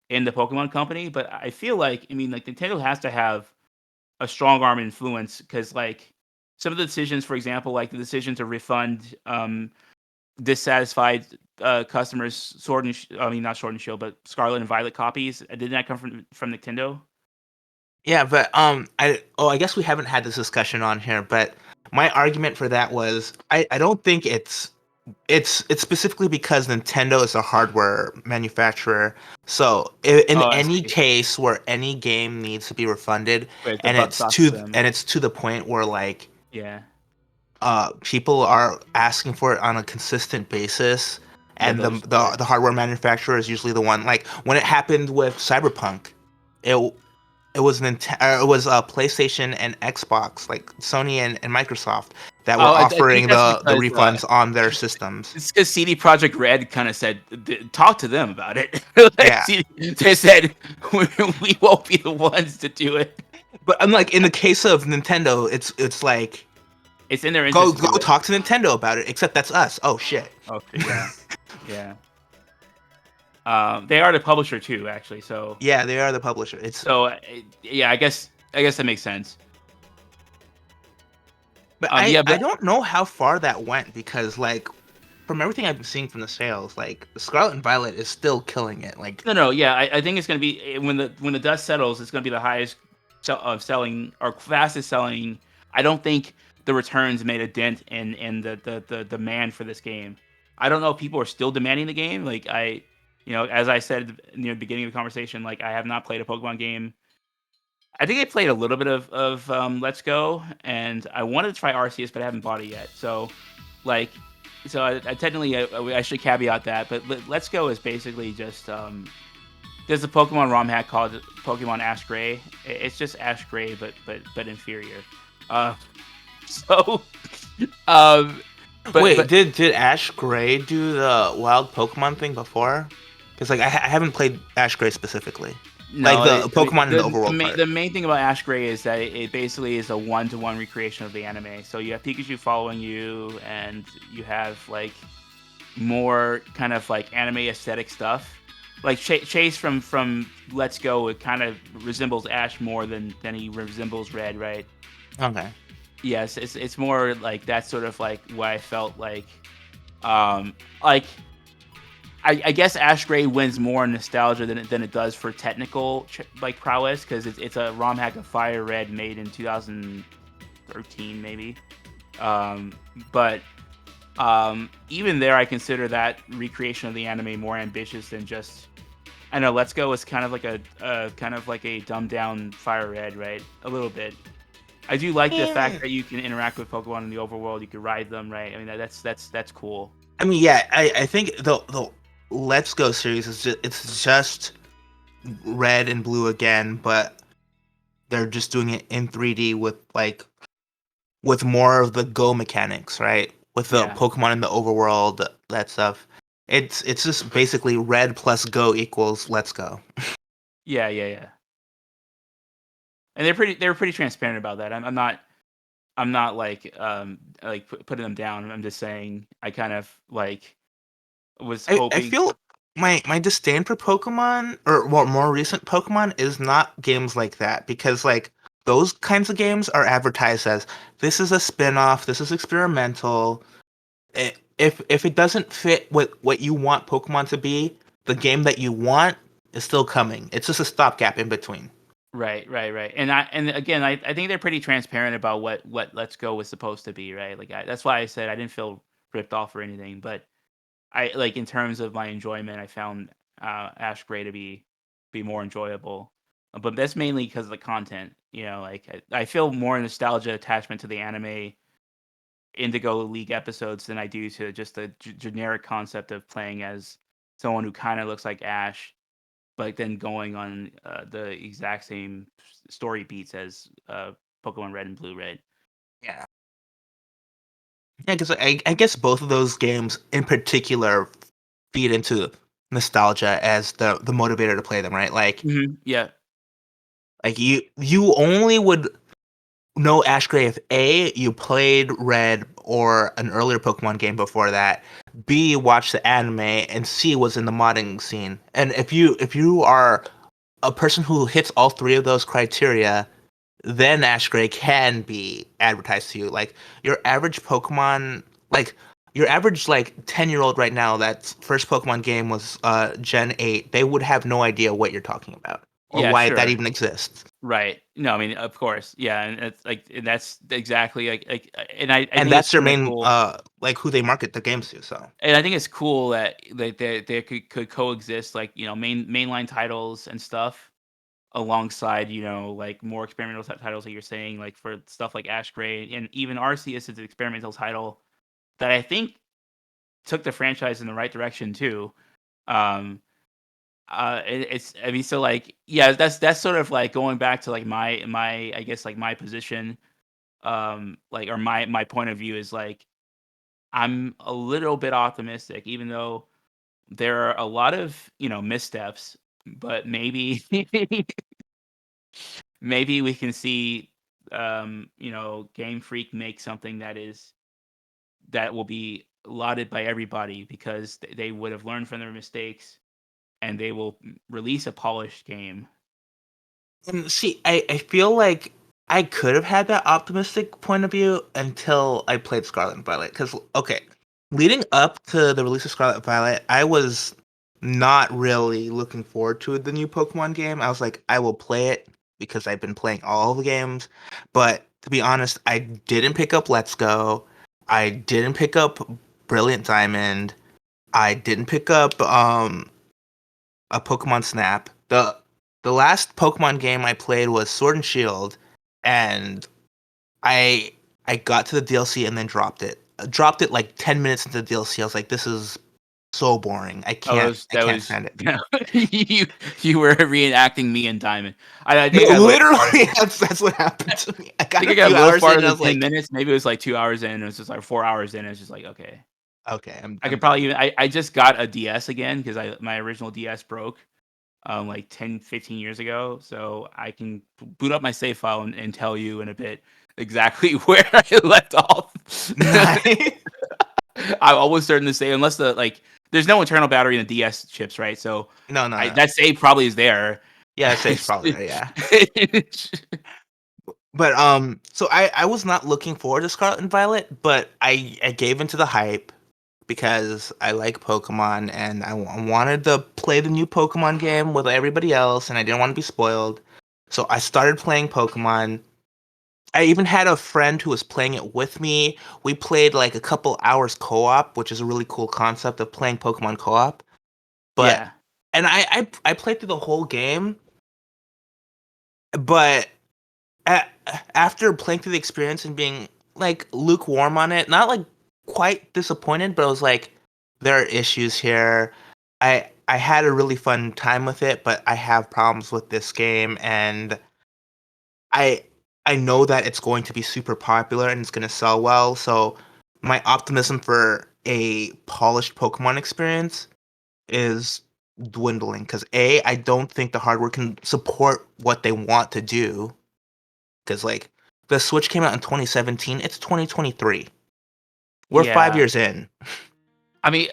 in the Pokemon Company, but I feel like, I mean, like Nintendo has to have a strong arm influence, because like some of the decisions, for example, like the decision to refund dissatisfied customers I mean, not Sword and Shield, but Scarlet and Violet copies. Didn't that come from Nintendo? Yeah, but I guess we haven't had this discussion on here, but my argument for that was I don't think it's specifically because Nintendo is a hardware manufacturer. So in Oh, I any see. case where any game needs to be refunded, Wait, the and buck stops with them. it's to the point where like Yeah. people are asking for it on a consistent basis, Yeah, and they'll just do it. the hardware manufacturer is usually the one. Like when it happened with Cyberpunk, it it was it was PlayStation and Xbox, like Sony and Microsoft, that were Oh, I think offering that's the because, refunds on their systems. it's because CD Projekt Red kinda said, "Talk to them about it." Like, Yeah, they said, "We won't be the ones to do it." but unlike in the case of Nintendo, it's like It's in their interest to go do it. talk to Nintendo about it. Except that's us. Oh shit. Okay, yeah. Yeah. They are the publisher too, actually, so Yeah, they are the publisher. It's yeah, I guess that makes sense. but Yeah, I but don't know how far that went because like from everything I've been seeing from the sales, like Scarlet and Violet is still killing it. Like no, yeah, I think it's gonna be, when the dust settles, it's gonna be the highest selling or fastest selling. I don't think the returns made a dent in the demand for this game. I don't know if people are still demanding the game. Like as I said near the beginning of the conversation, like I have not played a Pokemon game. I think I played a little bit of Let's Go, and I wanted to try Arceus, but I haven't bought it yet. So, like, I technically, I should caveat that, but Let's Go is basically just, there's a Pokemon ROM hack called Pokemon Ash Gray. It's just Ash Gray, but inferior. Uh, so, um, wait, but did Ash Gray do the wild Pokemon thing before? Because like I haven't played Ash Gray specifically, like no, the I mean, Pokemon in the overworld part. the main thing about Ash Gray is that it basically is a one-to-one recreation of the anime. So you have Pikachu following you, and you have like more kind of like anime aesthetic stuff. Like Chase from Let's Go, it kind of resembles Ash more than he resembles Red, right? Okay. Yes, it's more like that sort of like what I felt like. Like I guess Ash Gray wins more in nostalgia than it does for technical like prowess, because it's a ROM hack of Fire Red made in 2013 maybe. Um, but even there, I consider that recreation of the anime more ambitious than just. I know Let's Go is kind of like a dumbed down Fire Red, right? A little bit. I do like the fact Yeah. that you can interact with Pokemon in the overworld. You can ride them, right? I mean, that's cool. I mean, yeah, I think the Let's Go series is just red and blue again, but they're just doing it in 3D with like with more of the Go mechanics, right? With the Yeah, Pokemon in the overworld, that stuff. It's just basically red plus Go equals Let's Go. yeah. And they're pretty transparent about that. I'm not like putting them down. I'm just saying I kind of like was I hoping. feel my disdain for Pokemon or well, more recent Pokemon is not games like that because like those kinds of games are advertised as this is a spin-off, this is experimental. If it doesn't fit what you want Pokemon to be, the game that you want is still coming. It's just a stopgap in between. Right. And again, I think they're pretty transparent about what Let's Go was supposed to be, right? Like that's why I said I didn't feel ripped off or anything, but I like in terms of my enjoyment, I found Ash Gray to be be more enjoyable. But that's mainly because of the content. Like I feel more nostalgia attachment to the anime Indigo League episodes than I do to just the generic concept of playing as someone who kind of looks like Ash, but then going on the exact same story beats as Pokemon Red and Blue Red. Yeah. Yeah, because I guess both of those games in particular feed into nostalgia as the motivator to play them, right? Yeah, Like you only would know Ash Gray if A, you played Red or an earlier Pokemon game before that, B, watched the anime, and C, was in the modding scene. And if you are a person who hits all three of those criteria, then Ash Gray can be advertised to you. Like your average Pokemon, like your average 10-year-old right now, that's first Pokemon game was Gen 8, they would have no idea what you're talking about or yeah, why that sure. even exists. Right. No, I mean, of course. Yeah, and it's like and that's exactly and I And think it's that's their kind of main cool. who they market the games to, so. And I think it's cool that they could coexist, like, mainline titles and stuff alongside, like more experimental titles that you're saying, like for stuff like Ash Gray, and even Arceus is an experimental title that I think took the franchise in the right direction too. Um it's, I mean, so like, yeah, that's sort of like going back to like my I guess like my position, like, or my point of view is like I'm a little bit optimistic, even though there are a lot of missteps, but maybe maybe we can see Game Freak make something that will be lauded by everybody because they would have learned from their mistakes, and they will release a polished game. And see, I feel like I could have had that optimistic point of view until I played Scarlet and Violet. Because, okay, leading up to the release of Scarlet Violet, I was not really looking forward to the new Pokemon game. I was like, I will play it because I've been playing all the games. But to be honest, I didn't pick up Let's Go. I didn't pick up Brilliant Diamond. I didn't pick up a Pokemon Snap. The last Pokemon game I played was Sword and Shield, and I I got to the DLC and then dropped it. Dropped it like 10 minutes into the DLC. I was like, this is so boring. I Oh, can't I that can't was stand it. you you were reenacting me and Diamond. I No, think I got a little farther. literally, that's what happened to me. I I got think a I got a few little hours in farther and I than was 10 like, minutes. Maybe it was like 2 hours in, and it was just like 4 hours in, and it's just like, okay. okay, I I'm could done. probably even I just got a DS again because my original DS broke, like 10, 15 years ago, so I can boot up my save file and tell you in a bit exactly where I left off. Nice. I'm almost certain to say, unless there's no internal battery in the DS chips, right? So No, no, no. that save probably is there. Yeah, Sage's probably there, yeah. But so I was not looking forward to Scarlet and Violet, but I gave into the hype because I like Pokemon and I wanted to play the new Pokemon game with everybody else and I didn't want to be spoiled. So I started playing Pokemon. I even had a friend who was playing it with me. We played like a couple hours co-op, which is a really cool concept of playing Pokemon co-op. But Yeah, and I played through the whole game, but a- after playing through the experience and being like lukewarm on it, not like quite disappointed, but I was like, there are issues here. I had a really fun time with it, but I have problems with this game, and I I know that it's going to be super popular and it's going to sell well. So my optimism for a polished Pokemon experience is dwindling because I don't think the hardware can support what they want to do because the Switch came out in 2017. It's 2023. We're five yeah. years in. I mean,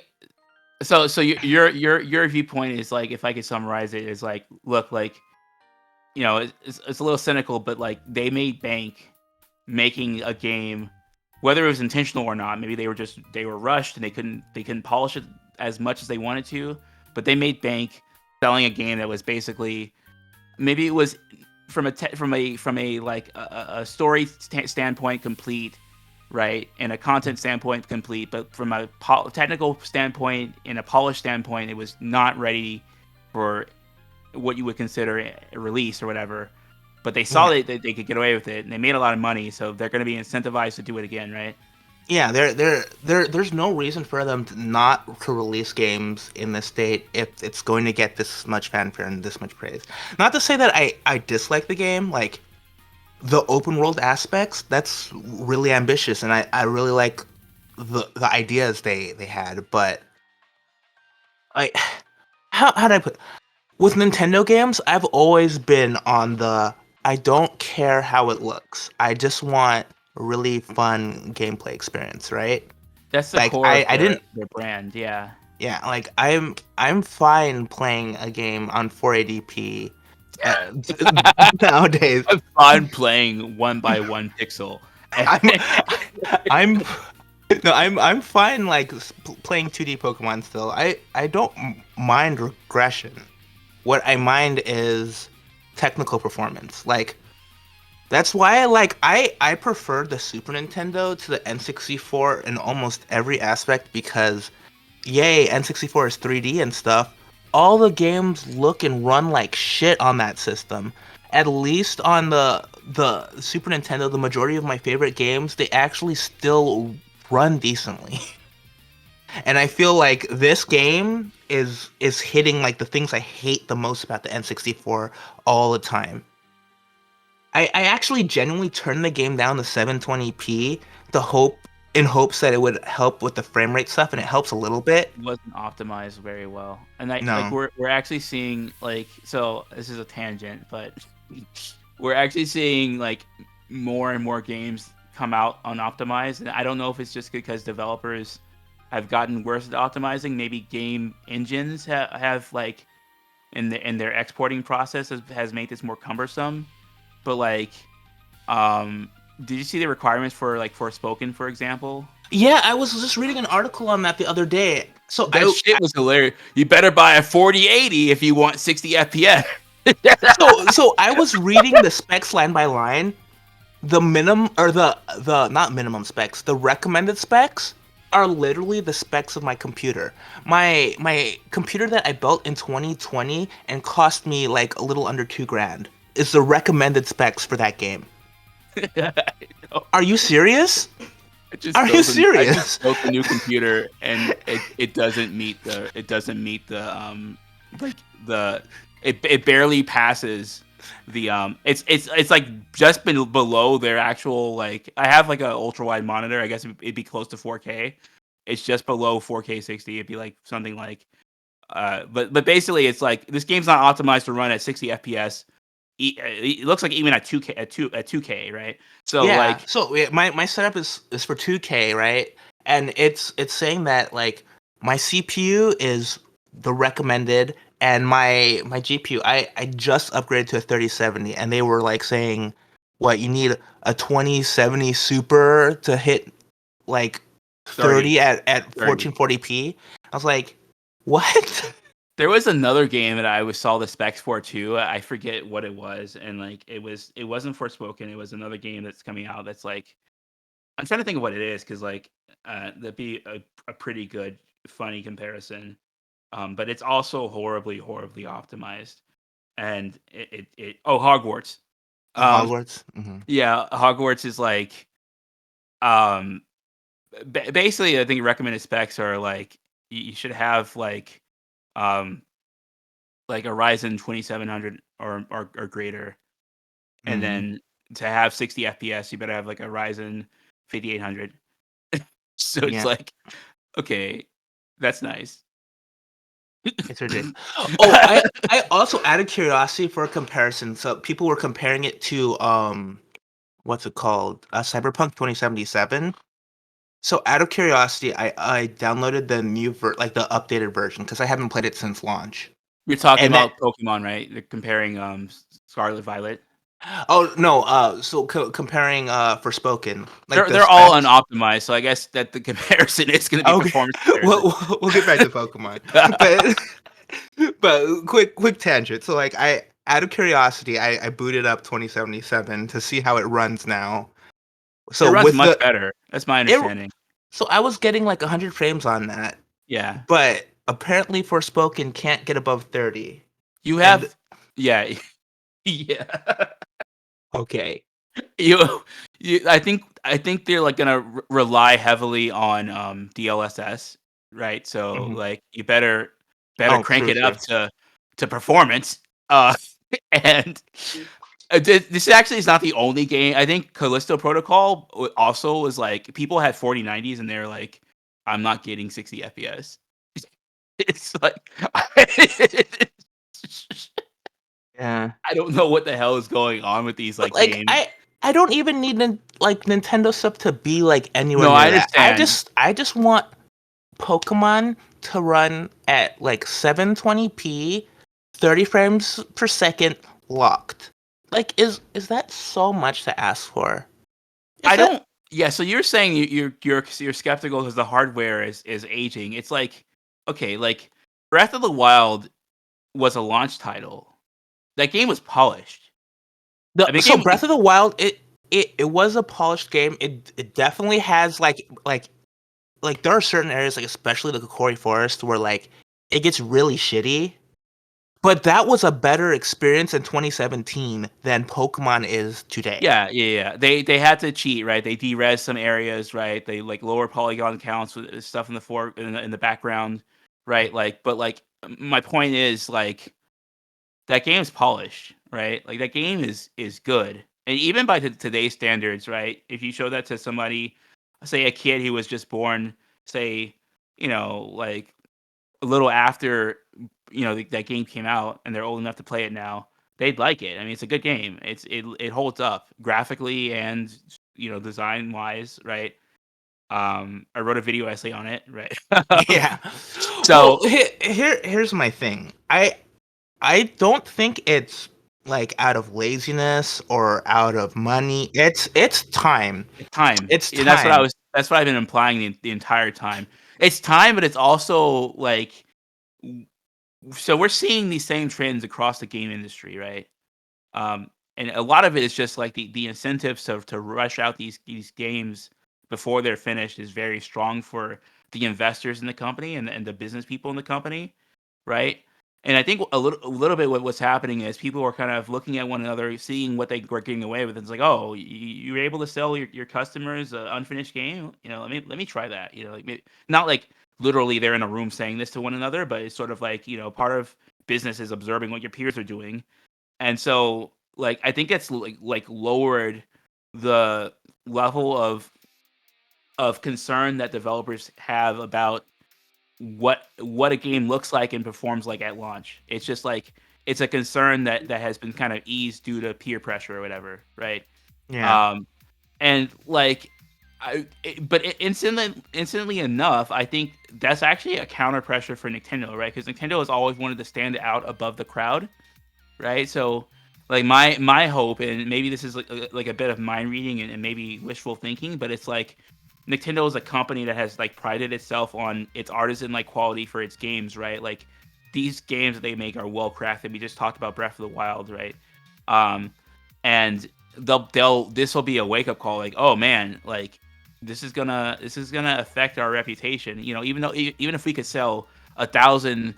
so your viewpoint is like, if I could summarize it, is like, look, like, it's a little cynical, but like they made bank making a game, whether it was intentional or not. Maybe they were rushed and they couldn't polish it as much as they wanted to, but they made bank selling a game that was basically, maybe it was from a like a story standpoint complete, right, and a content standpoint complete, but from a technical standpoint and a polished standpoint, it was not ready for what you would consider a release or whatever. But they saw Yeah. that they could get away with it, and they made a lot of money, so they're going to be incentivized to do it again, right? Yeah, there's no reason for them to not to release games in this state if it's going to get this much fanfare and this much praise. Not to say that I dislike the game, like the open world aspects, that's really ambitious, and I really like the ideas they had, but like how do I put with Nintendo games, I've always been on the I don't care how it looks. I just want a really fun gameplay experience, right? That's the Like core of I didn't their brand, yeah. yeah, like I'm fine playing a game on 480p uh, nowadays. I'm fun playing one by one pixel. I'm I'm no, I'm fine like playing 2D Pokemon still. I don't mind regression. What I mind is technical performance. Like that's why I prefer the Super Nintendo to the N64 in almost every aspect because yay, N64 is 3D and stuff. All the games look and run like shit on that system. At least on the Super Nintendo, the majority of my favorite games, they actually still run decently. And I feel like this game is hitting like the things I hate the most about the N64 all the time. I actually genuinely turned the game down to 720p to hope in hopes that it would help with the frame rate stuff, and it helps a little bit. Wasn't optimized very well. And like No. we're actually seeing like, so this is a tangent, but we're actually seeing like more and more games come out unoptimized. And I don't know if it's just because developers have gotten worse at optimizing. Maybe game engines have like in their exporting process has made this more cumbersome. But like, did you see the requirements for like Forspoken, for example? Yeah, I was just reading an article on that the other day. So That shit was hilarious. You better buy a 4080 if you want 60 FPS. so I was reading the specs line by line. The minimum or the not minimum specs, the recommended specs are literally the specs of my computer. My computer that I built in 2020 and cost me like a little under 2 grand is the recommended specs for that game. Are you serious? Are you I serious? just built a new computer and it doesn't meet like the it barely passes the it's like just been below their actual, like, I have like a ultra wide monitor. I guess it'd be close to 4K. It's just below 4K 60. It'd be like something like but basically it's like this game's not optimized to run at 60 FPS. It looks like even at 2K at 2K, right? So Yeah. like So yeah, my setup is for 2K, right? And it's saying that like my CPU is the recommended and my GPU I just upgraded to a 3070 and they were like saying what you need a 2070 super to hit like 30 30 at 30. 1440p. I was like, "What?" There was another game that I saw the specs for too. I forget what it was, and like it wasn't Forspoken. It was another game that's coming out. That's like, I'm trying to think of what it is because like that'd be a pretty good funny comparison. But it's also horribly optimized, and oh, Hogwarts. Oh, Um, Hogwarts. Hmm. yeah, Hogwarts is like um basically I think recommended specs are like you should have um like a Ryzen 2700 or greater, and Hmm. then to have 60 FPS, you better have like a Ryzen 5800. So it's Yeah. like, okay, that's nice. It's ridiculous. Oh, I also out of curiosity for a comparison. So people were comparing it to what's it called? Cyberpunk 2077. So out of curiosity, I downloaded the like the updated version because I haven't played it since launch. You're talking And that about Pokemon, right? They're comparing Scarlet Violet. oh no, so comparing Forspoken, like the They're all specs. unoptimized, so I guess that the comparison is going to be Okay, performance comparison. we'll get back to Pokemon, but quick tangent. So like I out of curiosity, I booted up 2077 to see how it runs now. It So runs with much the better. That's my it, understanding. so I was getting like 100 frames on that, Yeah. but apparently Forspoken can't get above 30. You And have Yeah, yeah. Okay. You, I think they're like gonna rely heavily on DLSS, right? So Mhm. like you better Oh, crank true, it up true. to performance. Uh, and this actually is not the only game. I think Callisto Protocol also was like people had 4090s and they're like, I'm not getting 60 FPS. It's like Yeah. I don't know what the hell is going on with these But like like games. I don't even need like Nintendo stuff to be like anywhere No, I near that. I understand. just I just want Pokemon to run at like 720p, 30 frames per second locked. Like is that so much to ask for? I Is it? don't. Yeah, so you're saying you're skeptical because the hardware is aging. It's like okay, like Breath of the Wild was a launch title. That game was polished. The I mean, so game. Breath of the Wild it was a polished game. It definitely has like there are certain areas like especially the Kokori Forest where like it gets really shitty. But that was a better experience in 2017 than Pokemon is today. Yeah, yeah, yeah. They had to cheat, right? They derez some areas, right? They like lower polygon counts with stuff in the in the background, right? Like, but like my point is like that game's polished, right? Like that game is good, and even by today's standards, right? If you show that to somebody, say a kid who was just born, say, like a little after, that game came out, and they're old enough to play it now, they'd like it. I mean, it's a good game. It holds up graphically and design wise, right? I wrote a video essay on it, right? Yeah. Well, So here's my thing. I don't think it's like out of laziness or out of money. It's time. it's time. It's And that's what I time. was. That's what I've been implying the entire time. It's time, but it's also like so we're seeing these same trends across the game industry, right? And a lot of it is just like the incentives to rush out these games before they're finished is very strong for the investors in the company and the business people in the company, right? And I think a little bit what's happening is people are kind of looking at one another, seeing what they were getting away with. It's like, oh, you were able to sell your customers an unfinished game. Let me try that. Like not like literally they're in a room saying this to one another, but it's sort of like part of business is observing what your peers are doing, and so, like, I think it's like lowered the level of concern that developers have about what a game looks like and performs like at launch. It's just like it's a concern that has been kind of eased due to peer pressure or whatever, right? Yeah. Um, and like, but instantly enough, I think that's actually a counter pressure for Nintendo, right? Because Nintendo has always wanted to stand out above the crowd, right? So like my hope, and maybe this is like a bit of mind reading and maybe wishful thinking, but it's like Nintendo is a company that has like prided itself on its artisan like quality for its games, right? Like these games that they make are well crafted. We just talked about Breath of the Wild, right? Um, and they'll this will be a wake up call, like, oh man, like this is gonna affect our reputation. Even though even if we could sell 1,000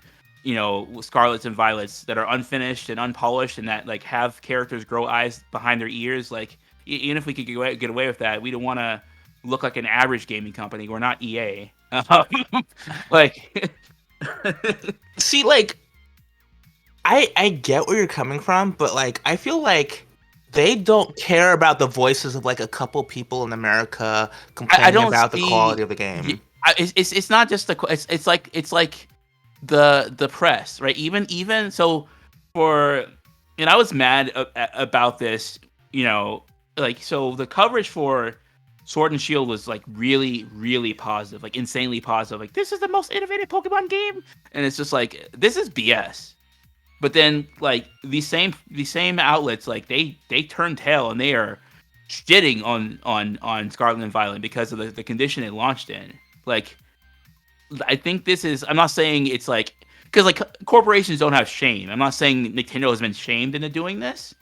Scarlets and Violets that are unfinished and unpolished and that like have characters grow eyes behind their ears. Like even if we could get away with that, we don't want to look like an average gaming company. We're not EA. Like, See, like I get where you're coming from, but like I feel like they don't care about the voices of like a couple people in America I complaining don't about the see. quality of the game. It's not just it's like the press, right? Even so for and I was mad about this, like so the coverage for Sword and Shield was like really really positive, like insanely positive. Like this is the most innovative Pokemon game, and it's just like this is BS. But then like these same outlets like they turn tail and they are shitting on Scarlet and Violet because of the condition it launched in. Like I think this is. I'm not saying it's like because like corporations don't have shame. I'm not saying Nintendo has been shamed into doing this,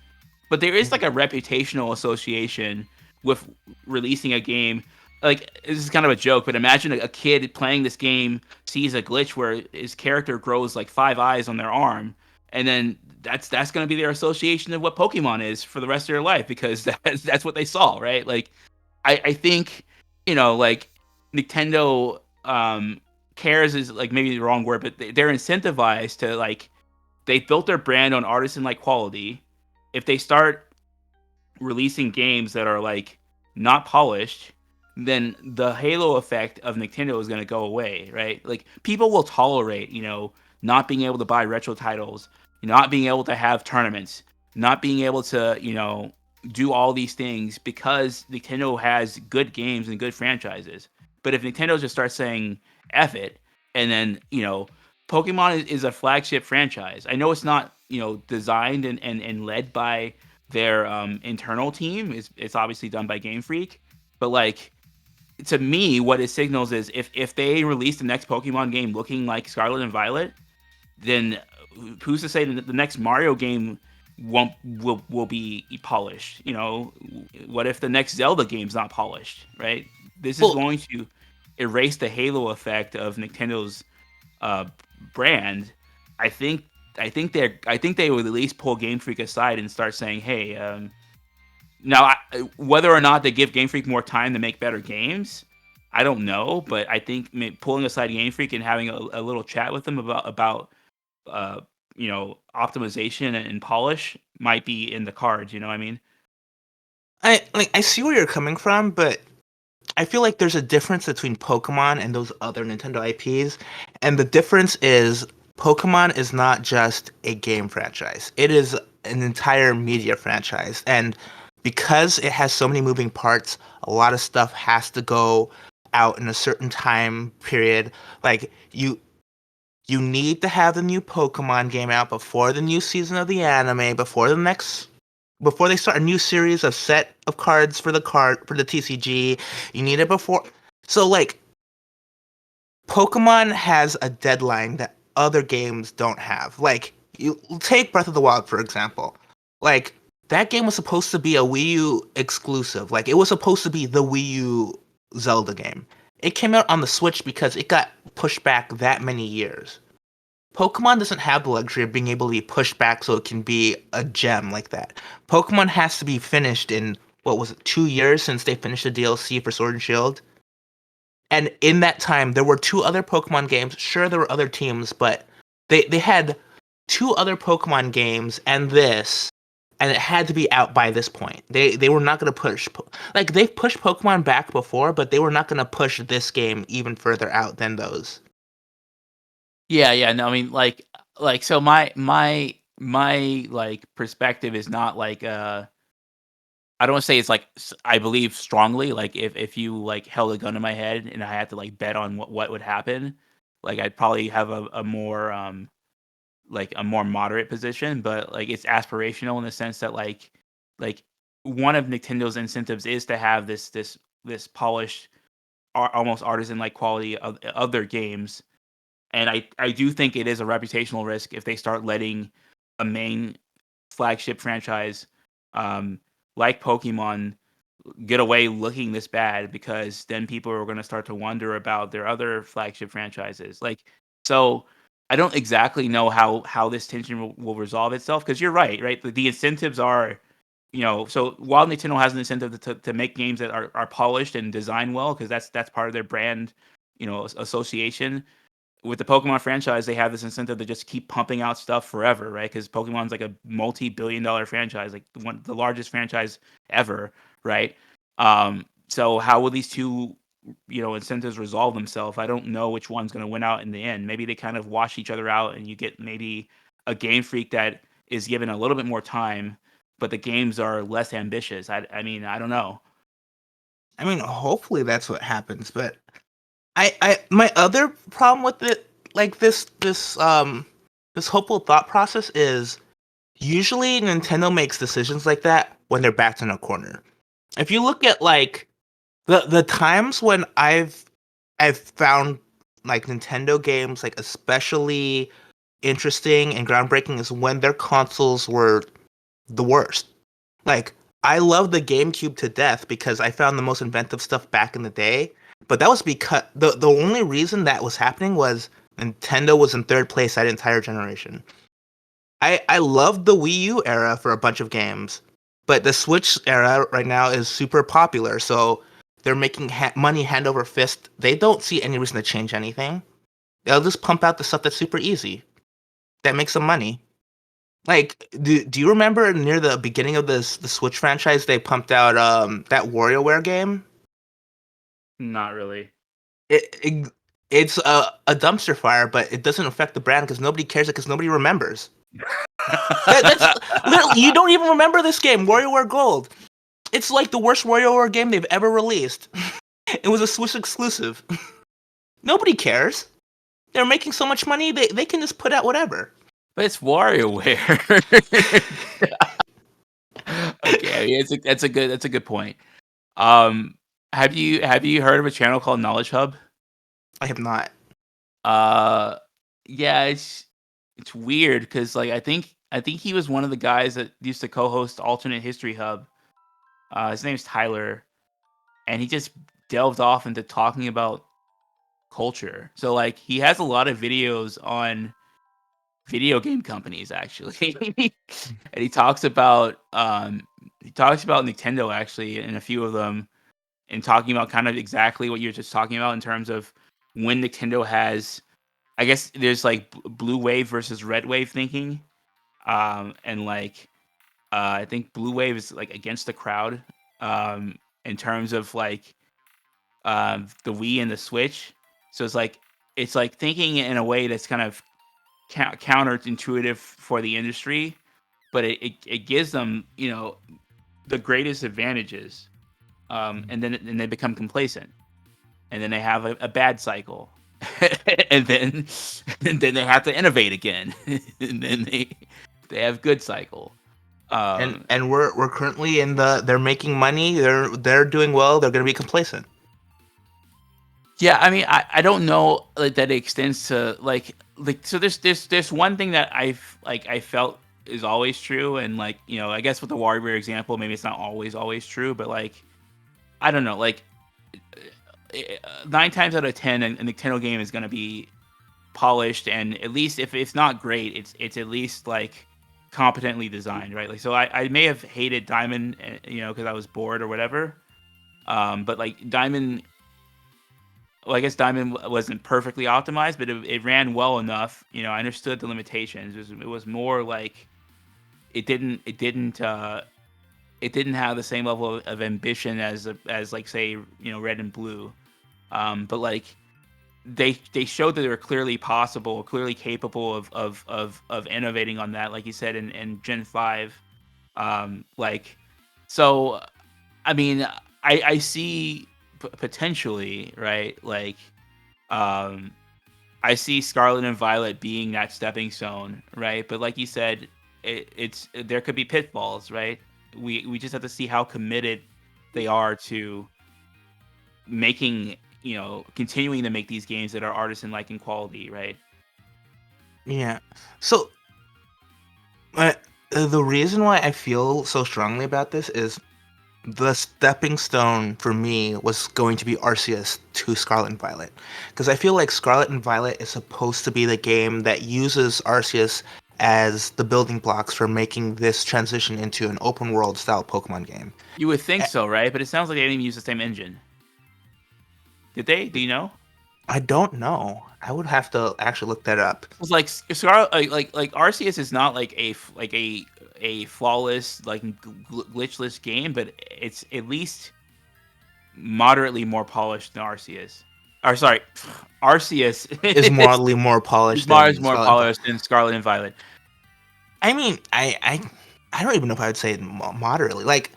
but there is like a reputational association with releasing a game. Like this is kind of a joke, but imagine a kid playing this game sees a glitch where his character grows like 5 eyes on their arm, and then that's going to be their association of what Pokemon is for the rest of their life, because that's what they saw, right? Like, I think, like, Nintendo cares is like maybe the wrong word, but they're incentivized to, like, they built their brand on artisan like quality. If they start releasing games that are like not polished, then the halo effect of Nintendo is going to go away, right? Like, people will tolerate, not being able to buy retro titles, not being able to have tournaments, not being able to, do all these things because Nintendo has good games and good franchises. But if Nintendo just starts saying F it, and then, Pokemon is a flagship franchise. I know it's not, designed and led by their internal team. It's obviously done by Game Freak, but, like, to me, what it signals is if they release the next Pokemon game looking like Scarlet and Violet, then who's to say that the next Mario game will be polished? What if the next Zelda game's not polished? Right? This is Well, going to erase the halo effect of Nintendo's uh, brand. I think I think they would at least pull Game Freak aside and start saying, hey, now, whether or not they give Game Freak more time to make better games, I don't know. But I think pulling aside Game Freak and having a little chat with them about uh, optimization and polish might be in the cards. You know what I mean? I see where you're coming from, but I feel like there's a difference between Pokemon and those other Nintendo IPs, and the difference is Pokemon is not just a game franchise. It is an entire media franchise, and because it has so many moving parts, a lot of stuff has to go out in a certain time period. Like, you need to have the new Pokemon game out before the new season of the anime, before they start a new series of set of cards for the TCG. You need it before. So, like, Pokemon has a deadline that other games don't have. Like, you take Breath of the Wild for example. Like, that game was supposed to be a Wii U exclusive. Like, it was supposed to be the Wii U Zelda game. It came out on the Switch because it got pushed back that many years. Pokemon doesn't have the luxury of being able to be pushed back so it can be a gem like that. Pokemon has to be finished in, what was it, 2 years since they finished the DLC for Sword and Shield. And in that time, there were two other Pokemon games. Sure, there were other teams, but they had two other Pokemon games and this, and it had to be out by this point. They were not going to like, they've pushed Pokemon back before, but they were not going to push this game even further out than those. Yeah, yeah. No, I mean, like, so my like perspective is not like I don't want to say it's like I believe strongly. Like, if you like held a gun to my head and I had to like bet on what would happen, like, I'd probably have a more like a more moderate position. But, like, it's aspirational in the sense that, like one of Nintendo's incentives is to have this polished, almost artisan like quality of their games. And I do think it is a reputational risk if they start letting a main flagship franchise, um, like Pokemon, get away looking this bad, because then people are going to start to wonder about their other flagship franchises. Like, so I don't exactly know how this tension will resolve itself, because you're right, right? The incentives are, so while Nintendo has an incentive to make games that are polished and designed well, because that's part of their brand, association with the Pokemon franchise, they have this incentive to just keep pumping out stuff forever, right? Because Pokemon's like a multi-billion-dollar franchise, like the largest franchise ever, right? So how will these two, incentives resolve themselves? I don't know which one's going to win out in the end. Maybe they kind of wash each other out, and you get maybe a Game Freak that is given a little bit more time, but the games are less ambitious. I mean, I don't know. I mean, hopefully that's what happens, but my other problem with it, like, this hopeful thought process is usually Nintendo makes decisions like that when they're backed in a corner. If you look at, like, the times when I've found, like, Nintendo games, like, especially interesting and groundbreaking is when their consoles were the worst. Like, I love the GameCube to death because I found the most inventive stuff back in the day. But that was because the only reason that was happening was Nintendo was in third place that entire generation. I love the Wii U era for a bunch of games, but the Switch era right now is super popular. So they're making money hand over fist. They don't see any reason to change anything. They'll just pump out the stuff that's super easy that makes them money. Like, do you remember near the beginning of the Switch franchise, they pumped out that WarioWare game? Not really. It's a dumpster fire, but it doesn't affect the brand because nobody cares because nobody remembers. That's literally, you don't even remember this game, WarioWare Gold. It's like the worst WarioWare game they've ever released. It was a Switch exclusive. Nobody cares. They're making so much money, they can just put out whatever. But it's WarioWare. Okay, I mean, that's a good point. Um, have you heard of a channel called Knowledge Hub? I have not. Uh, yeah, it's weird because like I think he was one of the guys that used to co-host Alternate History Hub. His name's Tyler, and he just delved off into talking about culture. So like he has a lot of videos on video game companies actually. And he talks about Nintendo actually in a few of them, and talking about kind of exactly what you're just talking about in terms of when Nintendo has, I guess there's like blue wave versus red wave thinking. And like I think blue wave is like against the crowd in terms of like the Wii and the Switch. So it's like thinking in a way that's kind of counterintuitive for the industry, but it gives them the greatest advantages, and then they become complacent, and then they have a bad cycle, and then and then they have to innovate again, and then they have good cycle. Um, And we're currently in they're making money, they're doing well, they're gonna be complacent. Yeah, I mean, I don't know like that it extends to like so there's one thing that I felt is always true, and like I guess with the Warrior example maybe it's not always true, but like I don't know, like 9 times out of 10 a Nintendo game is gonna be polished, and at least if it's not great, it's at least like competently designed, right? Like so I may have hated Diamond, because I was bored or whatever, but like Diamond. Well, I guess Diamond wasn't perfectly optimized, but it ran well enough. I understood the limitations. It was more like it didn't have the same level of ambition as like say Red and Blue, but like they showed that they were clearly possible, clearly capable of innovating on that, like you said in Gen 5, like so. I mean, I see potentially, right, like um I see Scarlet and Violet being that stepping stone, right? But like you said, it's there could be pitfalls, right? We just have to see how committed they are to making, continuing to make these games that are artisan like in quality, right? Yeah. So uh, the reason why I feel so strongly about this is the stepping stone for me was going to be Arceus to Scarlet and Violet. Because I feel like Scarlet and Violet is supposed to be the game that uses Arceus as the building blocks for making this transition into an open world style Pokemon game. You would think A- so, right? But it sounds like they didn't even use the same engine. Did they? Do you know? I don't know. I would have to actually look that up. It's like Scarlet, like Arceus is not like a flawless like glitchless game, but it's at least moderately more polished than Arceus. Or sorry, Arceus Is is morally more polished Mars than more Scarlet and Violet. polished than Scarlet and Violet. I mean, I don't even know if I would say it moderately. Like,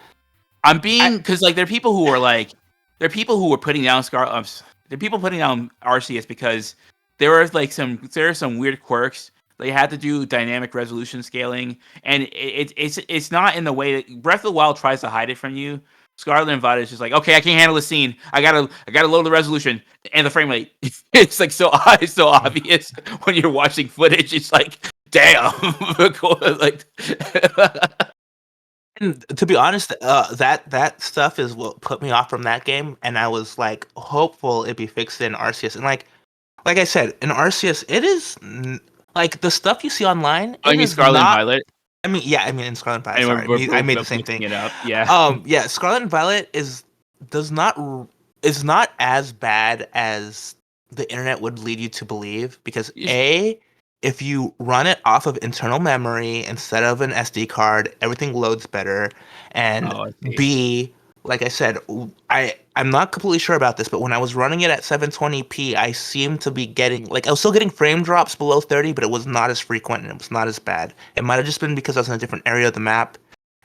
I'm I being because like there are people who were putting down there are people putting down Arceus because there are some weird quirks. They had to do dynamic resolution scaling, and it's not in the way that Breath of the Wild tries to hide it from you. Scarlet and Violet is just like, okay, I can't handle the scene. I gotta load the resolution and the frame rate. It's like it's so obvious when you're watching footage. It's like, damn, like And to be honest, that stuff is what put me off from that game, and I was like hopeful it'd be fixed in Arceus. And like I said, in Arceus, it is Like the stuff you see online, Oh, it you mean is Scarlet and not. Violet? I mean, yeah, I mean in Scarlet and Violet. And Sorry, I made the same mixing thing. it up. Yeah. Yeah, Scarlet and Violet does not is not as bad as the internet would lead you to believe because A, if you run it off of internal memory instead of an SD card, everything loads better, and Oh, I see. B, like I said, I'm not completely sure about this, but when I was running it at 720p, I seemed to be getting like I was still getting frame drops below 30, but it was not as frequent and it was not as bad. It might have just been because I was in a different area of the map,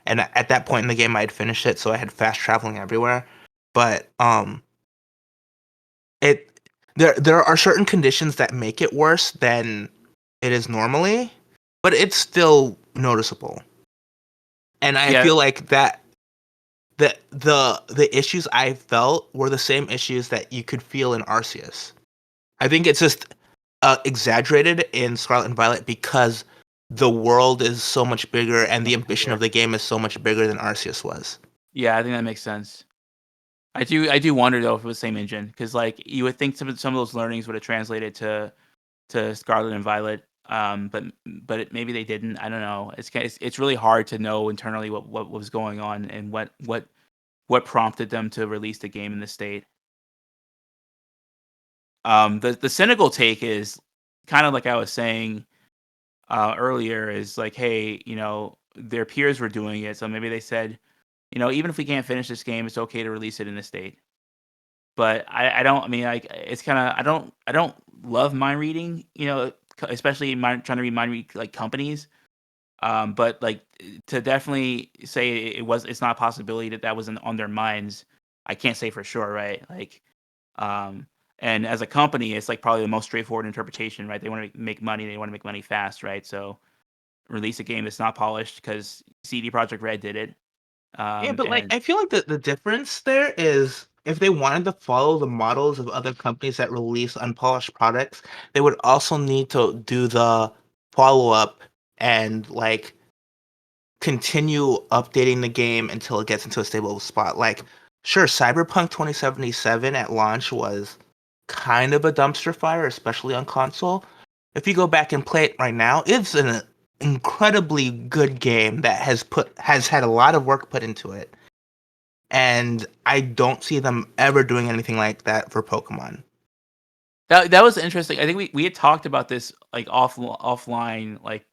and at that point in the game I had finished it, so I had fast traveling everywhere. But it there are certain conditions that make it worse than it is normally, but it's still noticeable. And I Yeah, feel like that the issues I felt were the same issues that you could feel in Arceus. I think it's just exaggerated in Scarlet and Violet because the world is so much bigger and the much ambition bigger. of the game is so much bigger than Arceus was. Yeah, I think that makes sense. I do wonder though if it was the same engine because like you would think some of those learnings would have translated to Scarlet and Violet. Maybe they didn't. I don't know. It's really hard to know internally what was going on and what prompted them to release the game in this state. The cynical take is kind of like I was saying earlier is like, hey, their peers were doing it, so maybe they said, even if we can't finish this game, it's okay to release it in this state. But I don't. I mean, like, it's kind of I don't love mind reading, especially trying to read mind read like companies. But like to definitely say it's not a possibility that was on their minds. I can't say for sure, right? Like, um, and as a company, it's like probably the most straightforward interpretation, right? They want to make money, they want to make money fast, right? So release a game that's not polished because CD Projekt Red did it. Yeah, but like And I feel like the difference there is if they wanted to follow the models of other companies that release unpolished products, they would also need to do the follow up and like continue updating the game until it gets into a stable spot. Like, sure, Cyberpunk 2077 at launch was kind of a dumpster fire, especially on console. If you go back and play it right now, it's an incredibly good game that has had a lot of work put into it. And I don't see them ever doing anything like that for Pokemon. that was interesting. I think we had talked about this like offline, like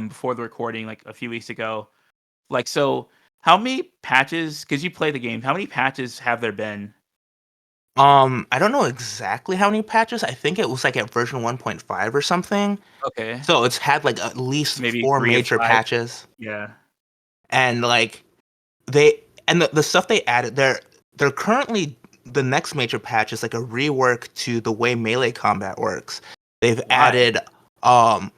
before the recording, like a few weeks ago. Like, so how many patches? Because you play the game, how many patches have there been? I don't know exactly how many patches. I think it was like at version 1.5 or something. Okay, So it's had like at least maybe four 3 to major 5. patches. Yeah. And like they and the stuff they added, they're currently the next major patch is like a rework to the way melee combat works. They've Why? added um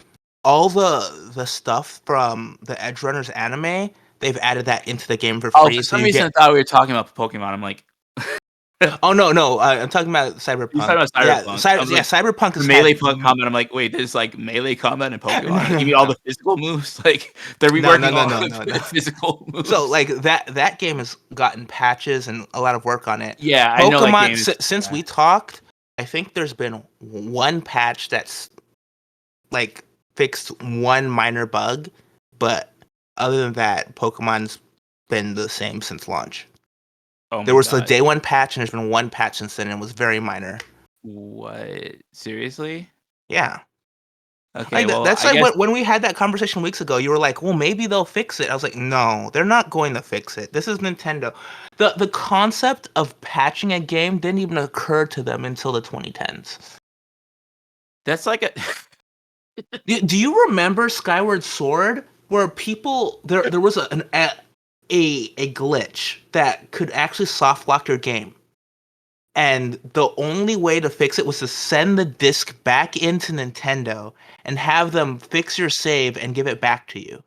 all the stuff from the Edge Runners anime. They've added that into the game for Oh, for free, so some you reason I get. thought we were talking about Pokemon. I'm like, Oh no, no, I'm talking about you're talking Cyberpunk. about Yeah, Cyberpunk. I was Yeah, like, Cyberpunk the has had. combat. I'm like, wait, there's like melee combat in No, Pokemon. no, You mean no, all no, the physical moves? Like they're no, no, reworking no, all no, of no, no. the physical So moves. like that game has gotten patches and a lot of work on it. Yeah, I know that Pokemon game is. since Yeah. we talked, I think there's been one patch that's like fixed one minor bug, but other than that, Pokemon's been the same since launch. Oh There my was the god. day one patch and there's been one patch since then and it was very minor. What? Seriously? Yeah. Okay. Like Well, that's I like guess when we had that conversation weeks ago, you were like, "Well, maybe they'll fix it." I was like, "No, they're not going to fix it. This is Nintendo." The concept of patching a game didn't even occur to them until the 2010s. that's like a. Do you remember Skyward Sword where people there was a glitch that could actually soft lock your game, and the only way to fix it was to send the disc back into Nintendo and have them fix your save and give it back to you.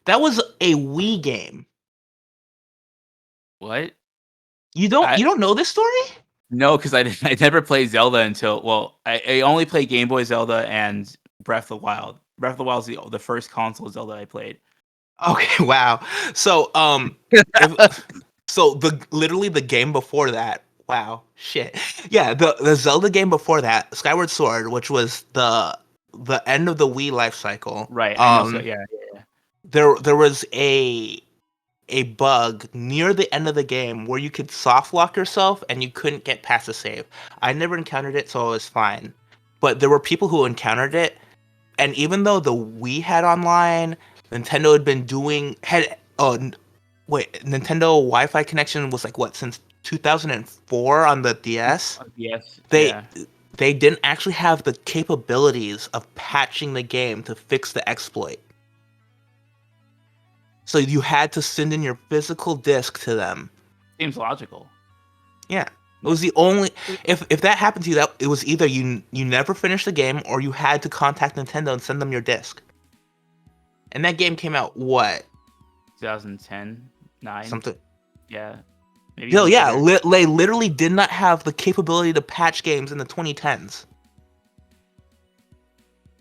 That was a Wii game. What? You don't know this story? No, because I never played Zelda until I only played Game Boy Zelda and Breath of the Wild. Breath of the Wild is the first console Zelda I played. Okay, wow. So if so the literally the game before that, wow, shit. Yeah, the Zelda game before that, Skyward Sword, which was the end of the Wii life cycle, Right. I know. So yeah. there was a bug near the end of the game where you could soft lock yourself and you couldn't get past the save. I never encountered it, so it was fine. But there were people who encountered it, and even though the Wii had online, Nintendo had been doing had oh wait, Nintendo Wi-Fi connection was like what, since 2004 on the DS. Yes. They Yeah. they didn't actually have the capabilities of patching the game to fix the exploit. So you had to send in your physical disc to them. Seems logical. Yeah. It was the only if that happened to you, that it was either you never finished the game or you had to contact Nintendo and send them your disc. And that game came out what? 2010, 9. Something. Yeah. Maybe Yo, even yeah, later. they literally did not have the capability to patch games in the 2010s.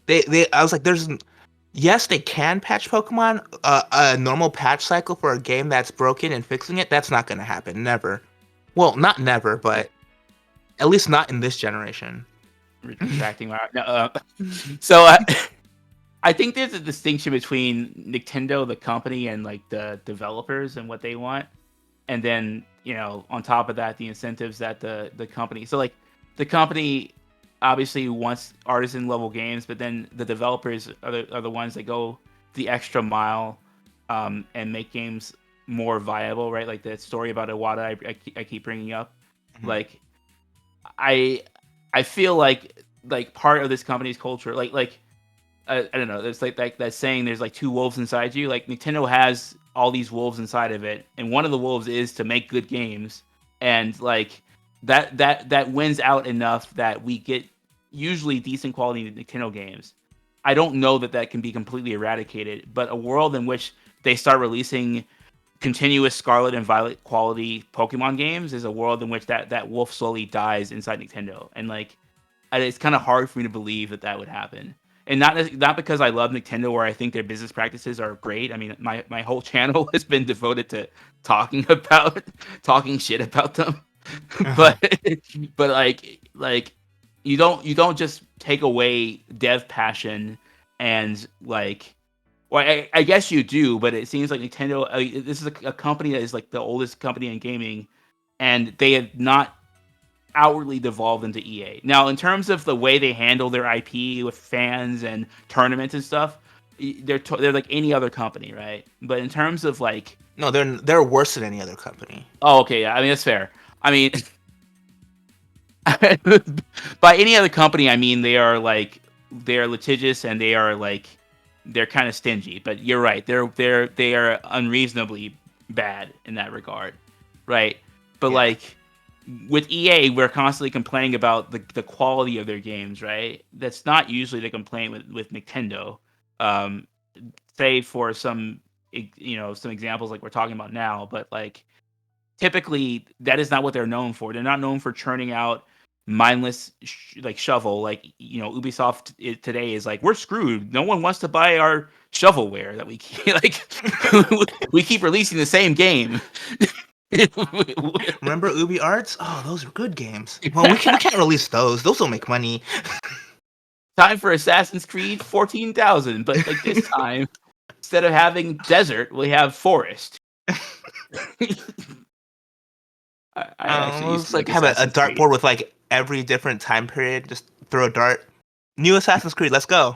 I was like, yes, they can patch Pokemon. A normal patch cycle for a game that's broken and fixing it, that's not gonna happen. Never. Well, not never, but at least not in this generation. Retracting my no, so I think there's a distinction between Nintendo, the company, and like the developers and what they want, and then on top of that, the incentives that the company. So like the company obviously wants artisan level games, but then the developers are the ones that go the extra mile and make games more viable, right? Like the story about Iwata I keep bringing up, like I I feel like part of this company's culture, like I don't know, there's like that saying, there's like two wolves inside you. Like Nintendo has all these wolves inside of it, and one of the wolves is to make good games, and like that wins out enough that we get usually decent quality Nintendo games. I don't know that can be completely eradicated, but a world in which they start releasing continuous Scarlet and Violet quality Pokemon games is a world in which that wolf slowly dies inside Nintendo, and like it's kind of hard for me to believe that would happen. And not because I love Nintendo or I think their business practices are great. I mean, my whole channel has been devoted to talking shit about them. but but like you don't just take away dev passion and like, well, I guess you do, but it seems like Nintendo. This is a company that is like the oldest company in gaming, and they have not outwardly devolved into EA. Now, in terms of the way they handle their IP with fans and tournaments and stuff, they're like any other company, right? But in terms of like, No, they're worse than any other company. oh, okay, yeah, I mean that's fair. I mean, by any other company, I mean they are litigious and they're kind of stingy. But you're right, they are unreasonably bad in that regard, right? But Yeah. like with EA, we're constantly complaining about the quality of their games, right? That's not usually the complaint with Nintendo. Um, Save for some examples like we're talking about now, but like typically that is not what they're known for. They're not known for churning out mindless like shovel. Like Ubisoft today is like, we're screwed. No one wants to buy our shovelware that we keep, like we keep releasing the same game. Remember Ubi Arts? Oh, those are good games. Well, we can't release those. Those don't make money. Time for Assassin's Creed 14,000, but like this time, instead of having desert, we have forest. I actually used to Let's like like have a Assassin's Creed. dartboard with like every different time period. Just throw a dart. New Assassin's Creed. Let's go.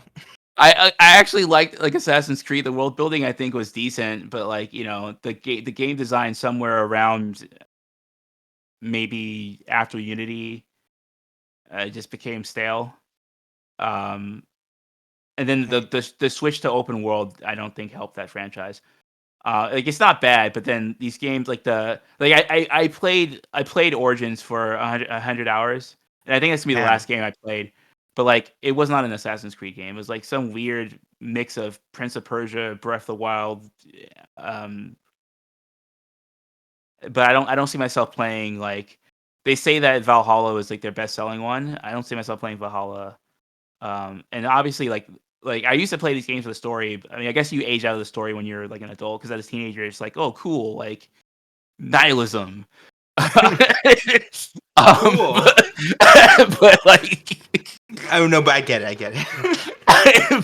I actually liked like Assassin's Creed. The world building I think was decent, but like the game design somewhere around maybe after Unity just became stale. Um, and then the switch to open world I don't think helped that franchise. Like it's not bad, but then these games I played Origins for 100 hours, and I think that's gonna be the Damn. last game I played. But like it was not an Assassin's Creed game. It was like some weird mix of Prince of Persia, Breath of the Wild. Um, but I don't see myself playing like they say that Valhalla is like their best selling one. I don't see myself playing Valhalla. And obviously like I used to play these games for the story. I mean, I guess you age out of the story when you're like an adult because as a teenager, it's like, oh, cool, like nihilism. Cool. but, but like, I don't know, but I get it. I get it.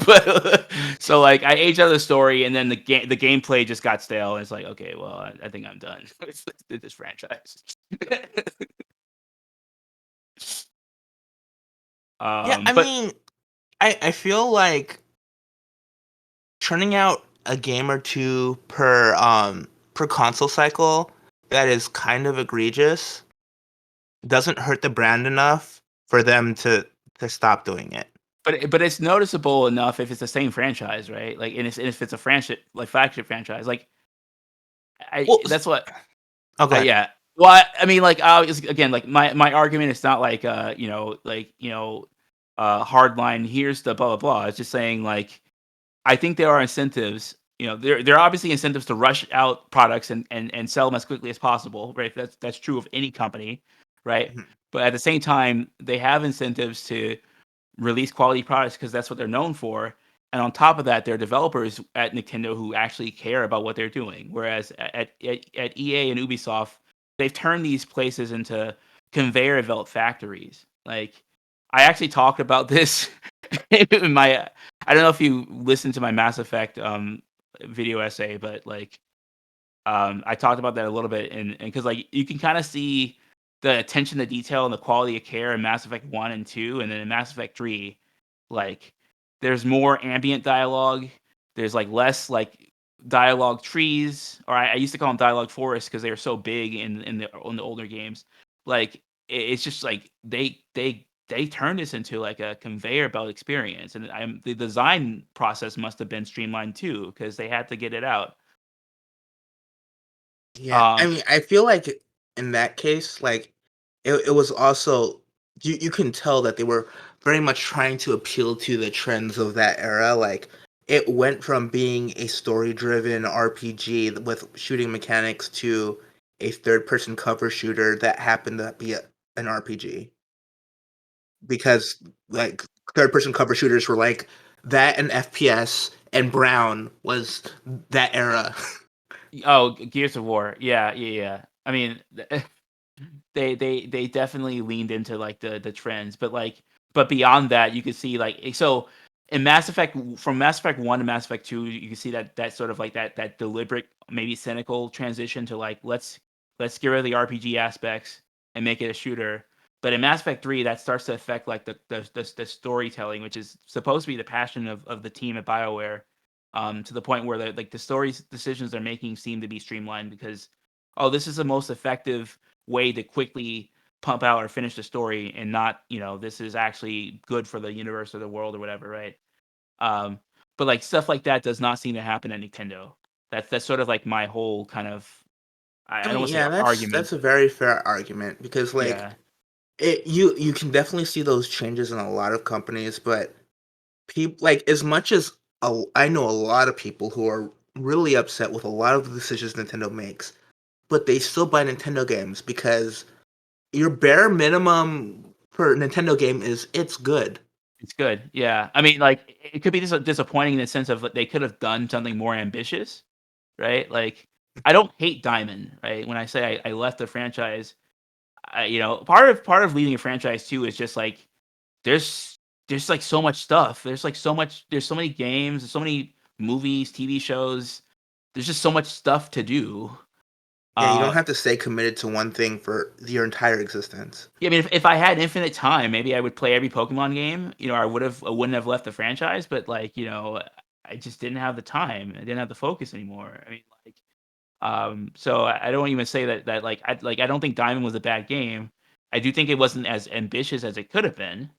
but so like I aged out of the story, and then the gameplay just got stale. And it's like, okay, well, I think I'm done with this franchise. Yeah, I But mean, I feel like churning out a game or two per console cycle that is kind of egregious doesn't hurt the brand enough for them to stop doing it. but it's noticeable enough if it's the same franchise, right? Like, and if it's a franchise, like flagship franchise, like Well, that's what. oh, go ahead. Yeah. Well, I mean, like, again, like my argument is not like hard line. Here's the blah blah blah. It's just saying like I think there are incentives. There are obviously incentives to rush out products and sell them as quickly as possible, right? That's true of any company, right? Mhm. But at the same time, they have incentives to release quality products because that's what they're known for. And on top of that, there are developers at Nintendo who actually care about what they're doing. Whereas at EA and Ubisoft, they've turned these places into conveyor belt factories. Like, I actually talked about this in my. I don't know if you listened to my Mass Effect video essay, but like I talked about that a little bit, and because like you can kind of see the attention to detail and the quality of care in Mass Effect 1 and 2, and then in Mass Effect 3, like there's more ambient dialogue. There's like less like dialogue trees, or I used to call them dialogue forests because they were so big in the older games. Like it's just like they turned this into like a conveyor belt experience, and the design process must have been streamlined too because they had to get it out. Yeah, I Um, mean, I feel like in that case, like it was also you can tell that they were very much trying to appeal to the trends of that era. Like it went from being a story-driven RPG with shooting mechanics to a third-person cover shooter that happened to be an RPG because like third-person cover shooters were like that and FPS and Brown was that era. Oh, Gears of War. Yeah, yeah, yeah. I mean, they definitely leaned into like the trends, but beyond that, you could see like so in Mass Effect from Mass Effect 1 to Mass Effect 2, you can see that sort of like that deliberate, maybe cynical transition to like let's get rid of the RPG aspects and make it a shooter. But in Mass Effect 3, that starts to affect like the storytelling, which is supposed to be the passion of the team at BioWare, to the point where the stories decisions they're making seem to be streamlined because oh, this is the most effective way to quickly pump out or finish the story, and not this is actually good for the universe or the world or whatever, right? um but like stuff like that does not seem to happen at Nintendo. That's sort of like my whole kind of, I I don't mean, want to say yeah, argument. that's a very fair argument because like Yeah, you can definitely see those changes in a lot of companies, but people like as much as I know a lot of people who are really upset with a lot of the decisions Nintendo makes, but they still buy Nintendo games because your bare minimum for a Nintendo game is it's good. it's good. Yeah, I mean, like it could be disappointing in the sense of like, they could have done something more ambitious, right? Like I don't hate Diamond, right? When I say I left the franchise, part of leading a franchise too is just like there's like so much stuff. There's so many games, there's so many movies, TV shows. There's just so much stuff to do. Yeah, you Uh don't have to stay committed to one thing for your entire existence. yeah, I mean if I had infinite time, maybe I would play every Pokemon game. I wouldn't have left the franchise, but like, I just didn't have the time. I didn't have the focus anymore. I mean, like so I don't even say that I don't think Diamond was a bad game. I do think it wasn't as ambitious as it could have been.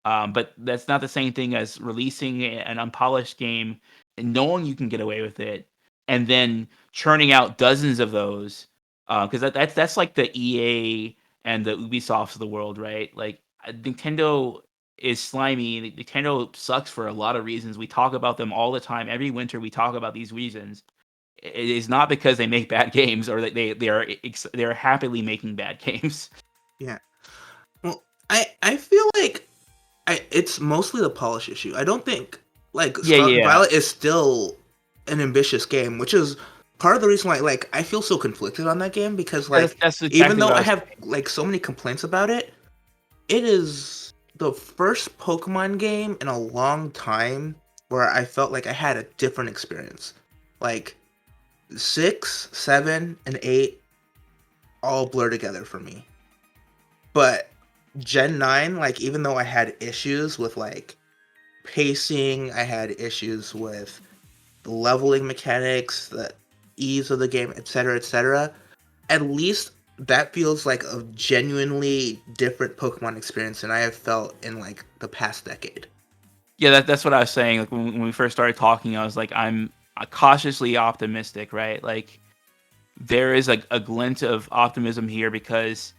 But that's not the same thing as releasing an unpolished game and knowing you can get away with it, and then churning out dozens of those. Because that's like the EA and the Ubisofts of the world, right? Like Nintendo is slimy. Nintendo sucks for a lot of reasons. We talk about them all the time. Every winter, we talk about these reasons. It is not because they make bad games or that they are happily making bad games. Yeah. Well, I feel like it's mostly the polish issue. I don't think like Yeah, Scarlet yeah. Violet is still an ambitious game, which is part of the reason why like I feel so conflicted on that game because That's like that's even exactly though what I I was have saying. like so many complaints about it, it is. the first Pokemon game in a long time where I felt like I had a different experience. Like 6, 7, and 8 all blur together for me. But Gen 9, like even though I had issues with like pacing, I had issues with the leveling mechanics, the ease of the game, etc., etc. At least that feels like a genuinely different Pokemon experience than I have felt in like the past decade. Yeah, that's what I was saying. Like when we first started talking, I was like, I'm cautiously optimistic, right? Like there is a glint of optimism here because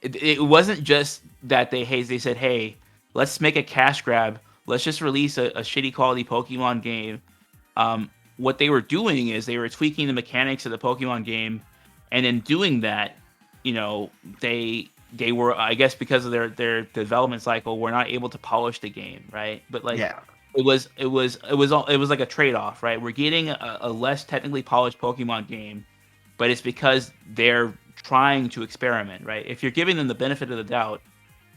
it wasn't just that they said, hey, let's make a cash grab. Let's just release a shitty quality Pokemon game. What they were doing is they were tweaking the mechanics of the Pokemon game, and in doing that, you know, they were, I guess, because of their development cycle, were not able to polish the game, right? But like, Yeah. it was like a trade off, right? We're getting a less technically polished Pokemon game, but it's because they're trying to experiment, right? If you're giving them the benefit of the doubt,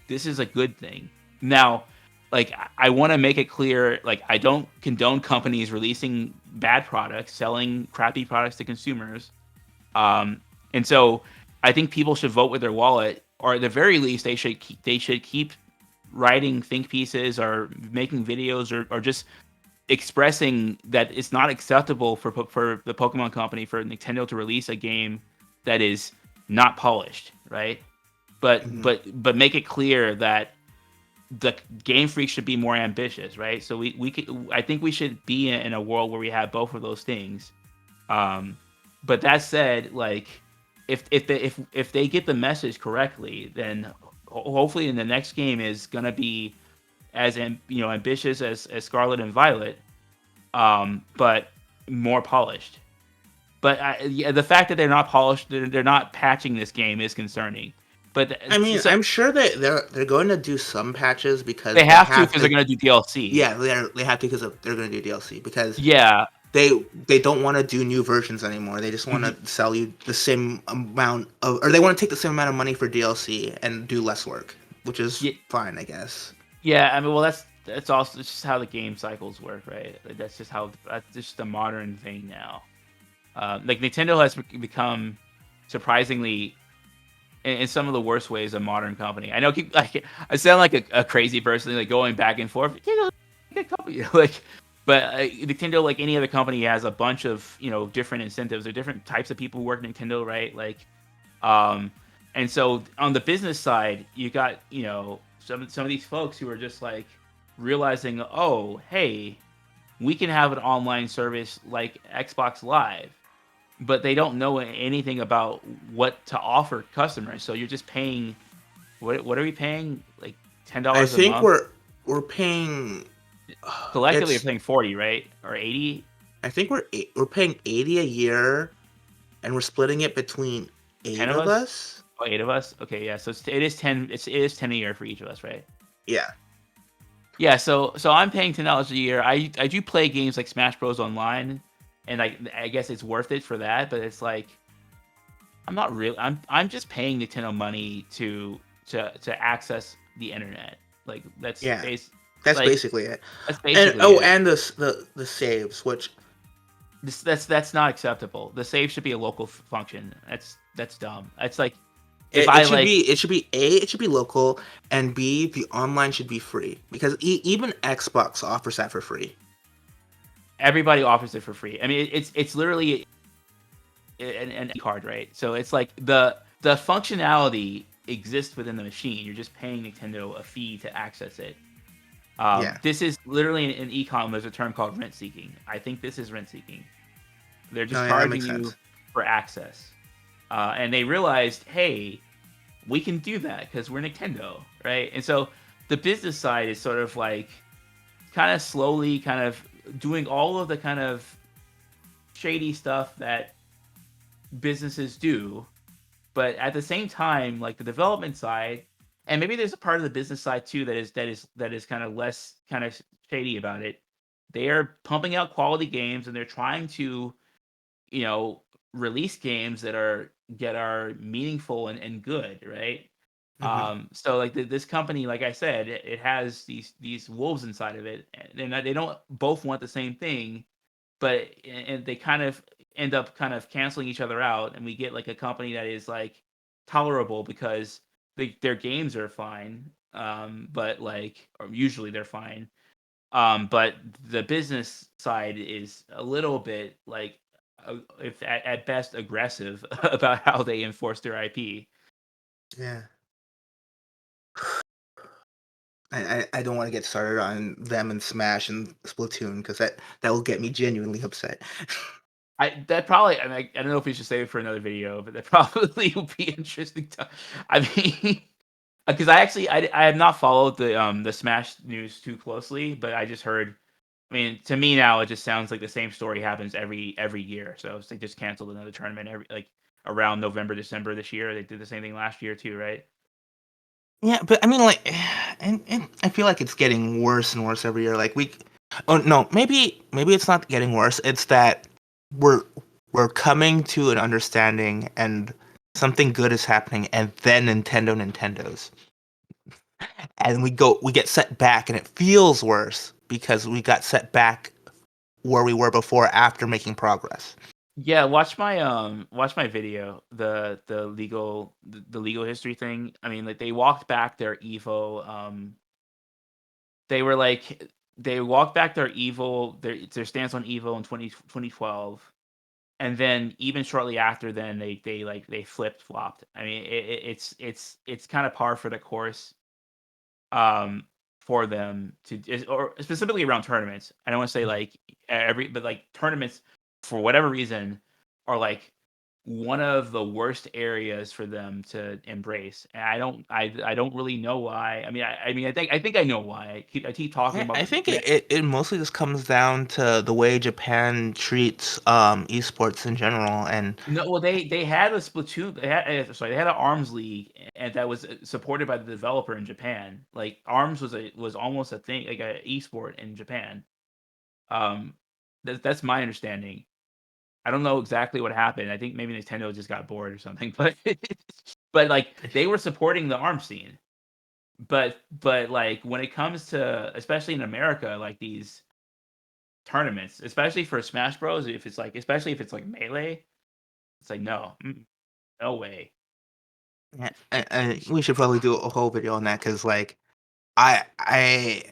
this is a good thing. Now, like I want to make it clear, like I don't condone companies releasing bad products, selling crappy products to consumers. Um, and so I think people should vote with their wallet, or at the very least, they should keep writing think pieces or making videos or just expressing that it's not acceptable for the Pokemon Company, for Nintendo to release a game that is not polished, right? But Hmm. but make it clear that the Game Freak should be more ambitious, right? So we could, I think we should be in a world where we have both of those things. Um, but that said, like if they get the message correctly, then hopefully in the next game is gonna be as ambitious as Scarlet and Violet, but more polished. But yeah, the fact that they're not polished, they're not patching this game is concerning. But I mean, so I'm sure that they're going to do some patches because they they have to have because they're to. gonna do DLC. Yeah, they have to because they're going to do DLC because Yeah, they don't want to do new versions anymore. They just want y- to sell you the same amount of, or they want to take the same amount of money for DLC and do less work, which is y- fine, I guess. yeah. I mean, well, that's also it's just how the game cycles work, right? Like, that's just the modern thing now. Like Nintendo has become surprisingly, in some of the worst ways, a modern company. I know, like I sound like a crazy person, like going back and forth. Nintendo, good company, like, but Nintendo, like any other company, has a bunch of different incentives or different types of people who work at Nintendo, right? Like, um, and so on the business side, you got some of these folks who are just like realizing, oh, hey, we can have an online service like Xbox Live, but they don't know anything about what to offer customers. So you're just paying, what are we paying? Like ten I dollars a think month. we're paying. Collectively, you're It's paying 40, right? Or 80. I think we're paying 80 a year, and we're splitting it between 10 eight of of us. us. Oh, 8 of us. Okay, yeah. So it is 10. It is 10 a year for each of us, right? Yeah, Yeah. So I'm paying $10 a year. I do play games like Smash Bros online, and I guess it's worth it for that. But it's like I'm not real. I'm just paying Nintendo money to access the internet. Like yeah, that's like basically it. that's And basically it. and the saves, which That's not acceptable. The save should be a local function. That's dumb. It's like if it I should like be it should be local, and B, the online should be free because even Xbox offers that for free. everybody offers it for free. I mean, it's literally an card, right? So it's like the functionality exists within the machine. You're just paying Nintendo a fee to access it. Yeah, This is literally in e-com. There's a term called rent seeking. I think this is rent seeking. They're no, just yeah, that charging makes you sense. for access, and they realized, hey, we can do that because we're Nintendo, right? And so the business side is sort of like kind of slowly, kind of doing all of the kind of shady stuff that businesses do, but at the same time, like the development side, and maybe there's a part of the business side too that is kind of less kind of shady about it. They are pumping out quality games, and they're trying to you know release games that are meaningful and good, right? Hmm. So like this company, like I said, it has these wolves inside of it, and they don't both want the same thing, but and they kind of end up kind of canceling each other out, and we get like a company that is like tolerable because their games are fine, but like or usually they're fine, but the business side is a little bit like if at best aggressive about how they enforce their IP. Yeah. I don't want to get started on them and Smash and Splatoon because that will get me genuinely upset. I don't know if we should save it for another video, but that probably would be interesting to I mean, because I have not followed the Smash news too closely, but I just heard I mean, to me now, it just sounds like the same story happens every year. So it's they just canceled another tournament every like around November, December this year. They did the same thing last year too, right? Yeah, but I mean, like, and I feel like it's getting worse and worse every year. Like we, oh no, maybe it's not getting worse. It's that we're we're coming to an understanding and something good is happening, and then Nintendo's, and we get set back, and it feels worse because we got set back where we were before after making progress. Yeah, watch my video, the legal history thing. I mean, like they walked back their Evo. They were like they walked back their stance on Evo in 2012. And then even shortly after then they flip flopped. I mean, it's kind of par for the course for them or specifically around tournaments. I don't want to say like every, but like tournaments for whatever reason are like one of the worst areas for them to embrace. And I don't really know why. I mean, I think I know why. I keep talking Yeah, about I the think they it mostly just comes down to the way Japan treats esports in general, and no, well, they had a Splatoon. They had an Arms League, and that was supported by the developer in Japan. Like Arms was almost a thing, like a esport in Japan. Um, that's my understanding. I don't know exactly what happened. I think maybe Nintendo just got bored or something, but but like they were supporting the Arms scene. But like when it comes to especially in America, like these tournaments, especially for Smash Bros, if it's like especially if it's like melee, it's like no, no way. yeah, we should probably do a whole video on that because like I I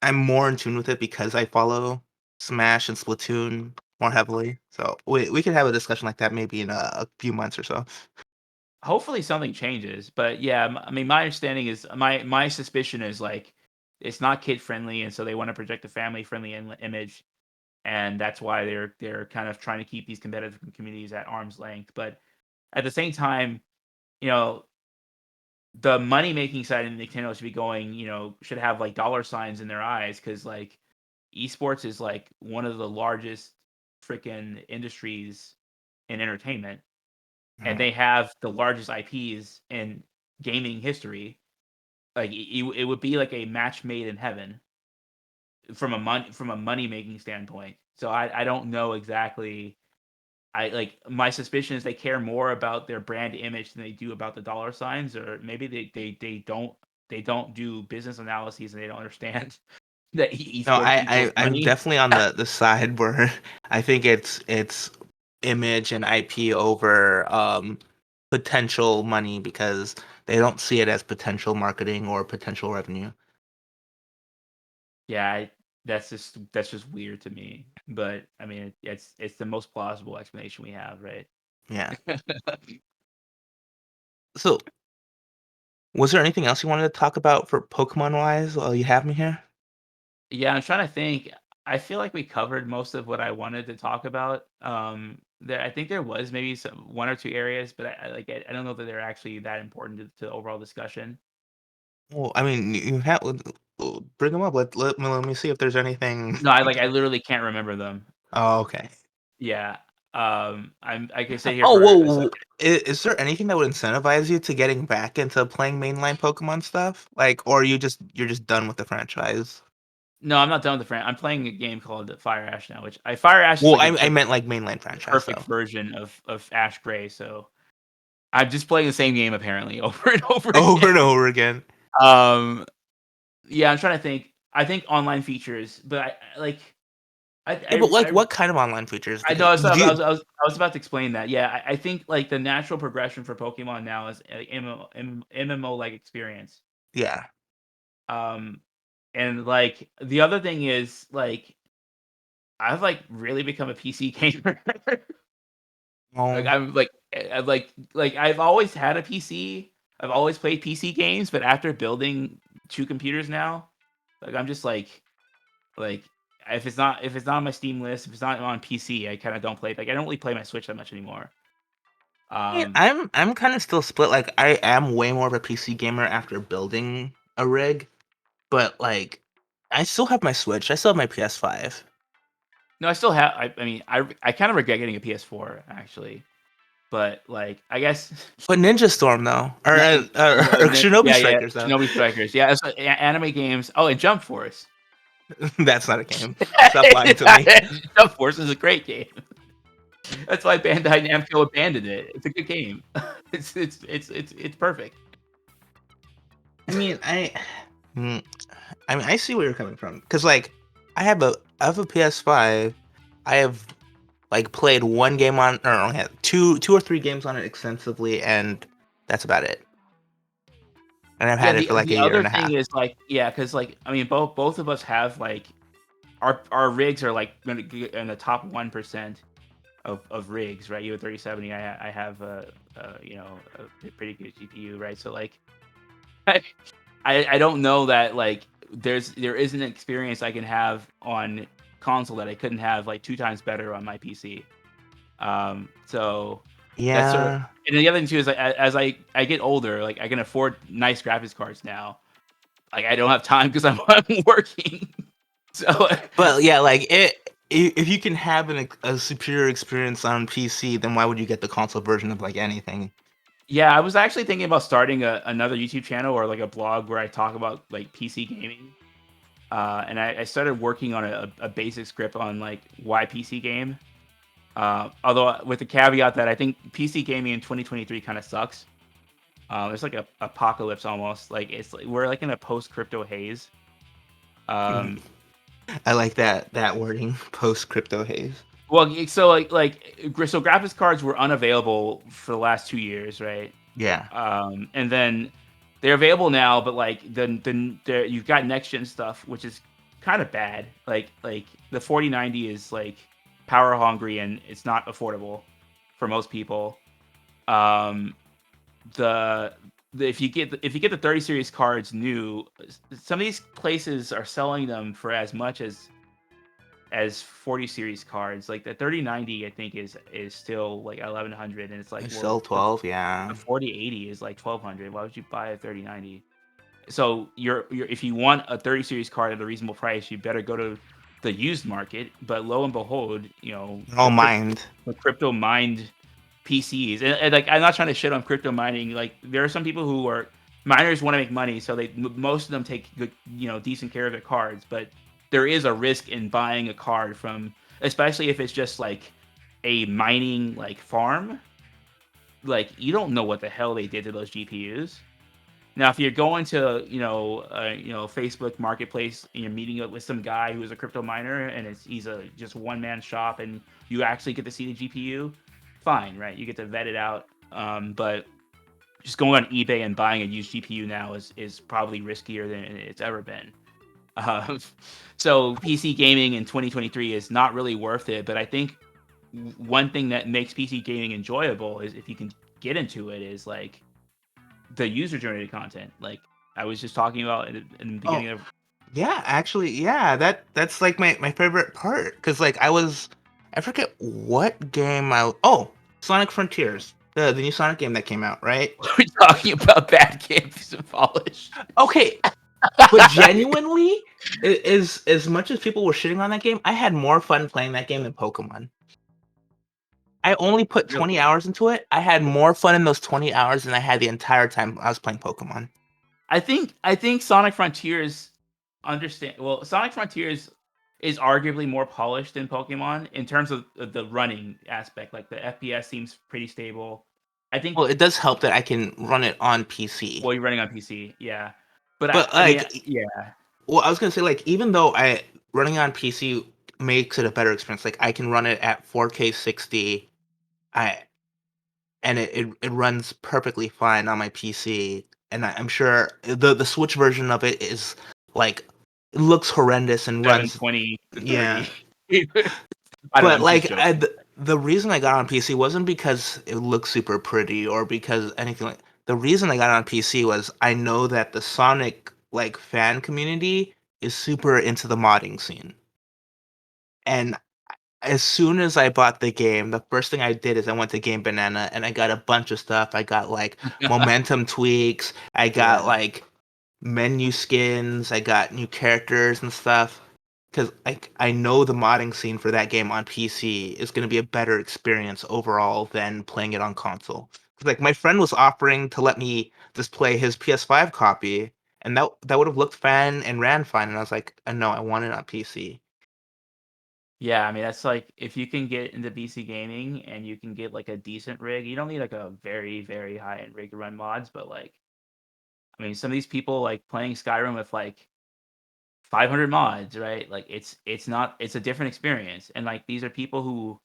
I'm more in tune with it because I follow Smash and Splatoon more heavily. So we could have a discussion like that maybe in a few months or so. Hopefully something changes, but yeah, I mean, my understanding is my suspicion is like it's not kid friendly, and so they want to project a family friendly image, and that's why they're kind of trying to keep these competitive communities at arm's length. But at the same time, you know, the money making side of Nintendo should be going, should have like dollar signs in their eyes because like esports is like one of the largest freaking industries in entertainment, and Mhm. they have the largest IPs in gaming history. Like it would be like a match made in heaven from a money making standpoint. So I don't know exactly. I like my suspicion is they care more about their brand image than they do about the dollar signs, or maybe they don't do business analyses and they don't understand that No, esports equals I'm money. definitely on the side where I think it's image and IP over potential money because they don't see it as potential marketing or potential revenue. Yeah, that's just weird to me. But I mean, it's the most plausible explanation we have, right? Yeah. So, was there anything else you wanted to talk about for Pokemon wise while you have me here? Yeah, I'm trying to think. I feel like we covered most of what I wanted to talk about. I think there was maybe one or two areas, but I don't know that they're actually that important to the overall discussion. Well, I mean, you have bring them up. Let me see if there's anything. No, I literally can't remember them. Oh, okay. Yeah. I could sit here Oh, for whoa. Is there anything that would incentivize you to getting back into playing mainline Pokemon stuff? Like, or you're just done with the franchise? no, I'm not done with the I'm playing a game called Fire Ash now, which Fire Ash is Well, like I meant like mainline franchise perfect though. version of Ash Gray. So I'm just playing the same game apparently over and over over and again. over again. Um, yeah, I'm trying to think. I think online features, but like I Yeah, but I like, I, what kind of online features? I Because know do you, I was about to explain that. Yeah, I think like the natural progression for Pokemon now is MMO like experience. yeah. Um, and like the other thing is like I've like really become a PC gamer. Like Um, I'm like I've always had a PC. I've always played PC games, but after building 2 computers now, like I'm just like if it's not on my Steam list, if it's not on PC, I kind of don't play. Like I don't really play my Switch that much anymore. yeah, Um, I'm kind of still split. Like, I am way more of a PC gamer after building a rig, but like, I still have my Switch. I still have my PS5. no, I still have. I mean, I kind of regret getting a PS4 actually, but like I guess But Ninja Storm though, or or Shinobi yeah, yeah, Strikers though, Shinobi Strikers, yeah, that's anime games. Oh, and Jump Force. that's not a game. Stop lying to me. Jump Force is a great game. That's why Bandai Namco abandoned it. It's a good game. It's perfect. I mean, mm, I mean, I see where you're coming from. Cause like, I have a PS5. I have like played one game on, or only had two or three games on it extensively, and that's about it. And I've Yeah, had it for like a the year other and a thing half. is like, yeah, because like I mean, both of us have like our rigs are like gonna get in the top 1% of rigs, right? You have 3070. I have you know a pretty good GPU, right? So like I I don't know that like there is an experience I can have on console that I couldn't have like 2 times better on my PC. So that's sort of, Yeah, and then the other thing too is like as I get older, like I can afford nice graphics cards now. Like I don't have time because I'm working. So but yeah, like if you can have a superior experience on PC, then why would you get the console version of like anything? yeah, I was actually thinking about starting another YouTube channel or like a blog where I talk about like PC gaming. And I started working on a basic script on like why PC game. Although with the caveat that I think PC gaming in 2023 kind of sucks. It's like a apocalypse almost. Like it's like we're like in a post crypto haze. Um, I like that wording, post crypto haze. so so graphics cards were unavailable for the last 2 years, right? Yeah. And then they're available now, but like you've got next gen stuff, which is kind of bad. Like the 4090 is like power hungry and it's not affordable for most people. Um, the, if you get the 30 series cards new, some of these places are selling them for as much as 40 series cards. Like the 3090, I think is still like 1100, and it's like, I well, sell 12, yeah. the 4080 is like 1200. Why would you buy a 3090? So you're if you want a 30 series card at a reasonable price, you better go to the used market. But lo and behold, you know All mined. the crypto mined PCs, and like I'm not trying to shit on crypto mining. Like there are some people who are miners want to make money, so most of them take good, decent care of their cards. But there is a risk in buying a card from, especially if it's just like a mining like farm. Like you don't know what the hell they did to those GPUs. Now, if you're going to, Facebook Marketplace and you're meeting up with some guy who's a crypto miner and he's a just one man shop and you actually get to see the GPU, fine, right? You get to vet it out. But just going on eBay and buying a used GPU now is probably riskier than it's ever been. Uh, so PC gaming in 2023 is not really worth it. But I think one thing that makes PC gaming enjoyable is if you can get into it is like the user generated content. Like I was just talking about in the Oh, beginning of. yeah, actually, yeah, that's like my favorite part. Cause like I forget what game oh, Sonic Frontiers. The new Sonic game that came out, right? We're talking about bad games and polish. Okay, but genuinely, is as much as people were shitting on that game, I had more fun playing that game than Pokemon. I only put Really? 20 hours into it. I had more fun in those 20 hours than I had the entire time I was playing Pokemon. I think Sonic Frontiers Sonic Frontiers is arguably more polished than Pokemon in terms of the running aspect. Like the FPS seems pretty stable. I think Well, it does help that I can run it on PC. well, you're running on PC, yeah. But But I mean, like, yeah, well, I was gonna say like even though I running on PC makes it a better experience. Like I can run it at 4K 60. I and it runs perfectly fine on my PC. And I'm sure the Switch version of it is like it looks horrendous and runs 720 to yeah. 30. I don't know. But I'm just like joking. the reason I got on PC wasn't because it looked super pretty or because anything like the reason I got on PC was I know that the Sonic like fan community is super into the modding scene. And as soon as I bought the game, the first thing I did is I went to Game Banana and I got a bunch of stuff. I got like momentum tweaks, I got Yeah. like menu skins, I got new characters and stuff. Because I know the modding scene for that game on PC is going to be a better experience overall than playing it on console. 'Cause, like my friend was offering to let me just play his PS5 copy, and that would have looked fine and ran fine. And I was like, no, I want it on PC. Yeah, I mean, that's like if you can get into PC gaming and you can get like a decent rig, you don't need like a very, very high-end rig to run mods, but like I mean, some of these people like playing Skyrim with like 500 mods, right? Like it's not it's a different experience. And like these are people who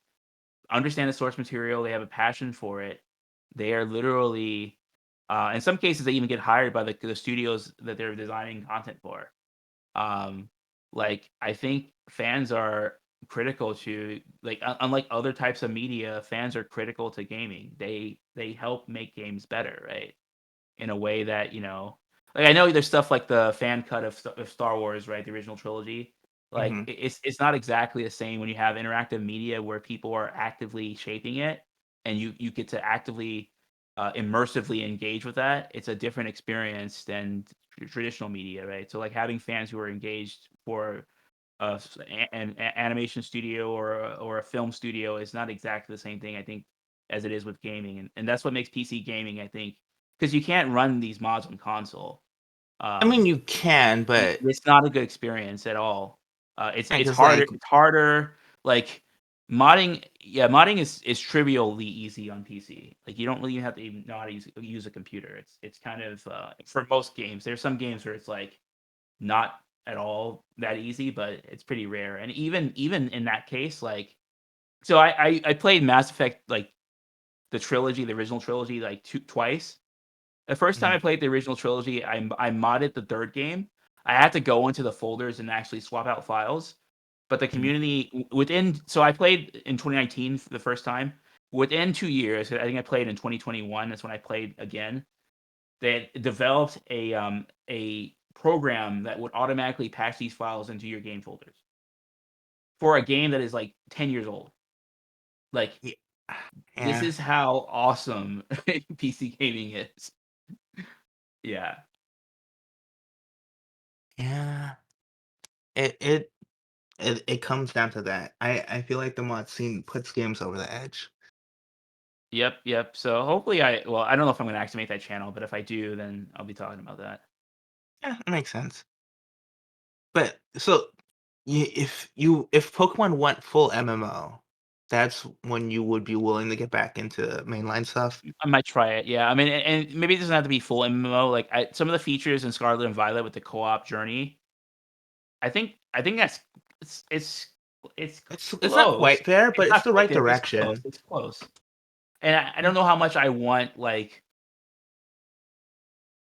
understand the source material, they have a passion for it. They are literally in some cases they even get hired by the studios that they're designing content for. Um, like I think fans are critical to like unlike other types of media, fans are critical to gaming. They help make games better, right? In a way that like I know there's stuff like the fan cut of Star Wars, right? The original trilogy. Like Hmm. it's not exactly the same when you have interactive media where people are actively shaping it and you get to actively immersively engage with that. It's a different experience than traditional media, right? So like having fans who are engaged for an animation studio or a film studio is not exactly the same thing, I think, as it is with gaming, and that's what makes PC gaming, I think, because you can't run these mods on console. I mean, Um, you can, but it's not a good experience at all. It's because harder. like It's harder. Like modding, yeah, modding is trivially easy on PC. Like you don't really have to even know how to use a computer. It's kind of for most games. There's some games where it's like not at all that easy, but it's pretty rare. And even in that case, like so I played Mass Effect like the trilogy, the original trilogy, like twice. The first time I mm, played the original trilogy, I modded the third game. I had to go into the folders and actually swap out files. But the mm, community within so I played in 2019 for the first time. Within 2 years, I think I played in 2021. That's when I played again. They developed a program that would automatically patch these files into your game folders for a game that is like 10 years old. Like yeah, this yeah, is how awesome PC gaming is. Yeah. yeah. It comes down to that. I feel like the mod scene puts games over the edge. Yep, yep. So hopefully I don't know if I'm gonna actually make that channel, but if I do, then I'll be talking about that. Yeah, it makes sense. But so if Pokemon went full MMO, that's when you would be willing to get back into mainline stuff. I might try it. Yeah. I mean, and maybe it doesn't have to be full MMO. Like some of the features in Scarlet and Violet with the co-op journey, I think that's it's it's it's It's not close. quite there, It's but it's not the quite right there, but it's close. direction. It's close. And I don't know how much I want, like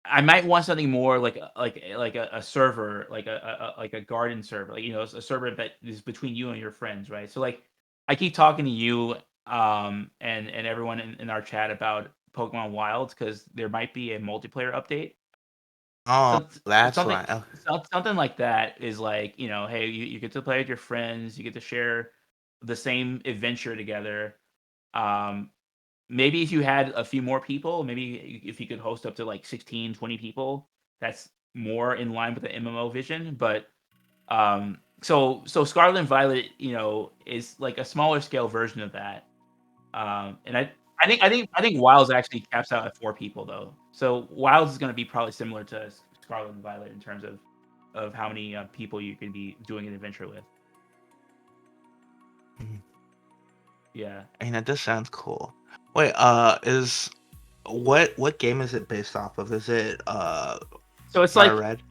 I might want something more like a server, like a garden server, like, a server that is between you and your friends, right? So, like, I keep talking to you, and everyone in our chat about Pokemon Wilds because there might be a multiplayer update. Oh, So that's something why. Oh, something like that is like, hey, you get to play with your friends, you get to share the same adventure together. Um, Maybe if you had a few more people, maybe if you could host up to like 16, 20 people, that's more in line with the MMO vision. But so Scarlet and Violet, is like a smaller scale version of that. And I think Wilds actually caps out at 4 people though. So Wilds is going to be probably similar to Scarlet and Violet in terms of how many people you can be doing an adventure with. mhm. Yeah. I mean, that does sounds cool. Wait, is What game is it based off of? Is it So it's Fire like Red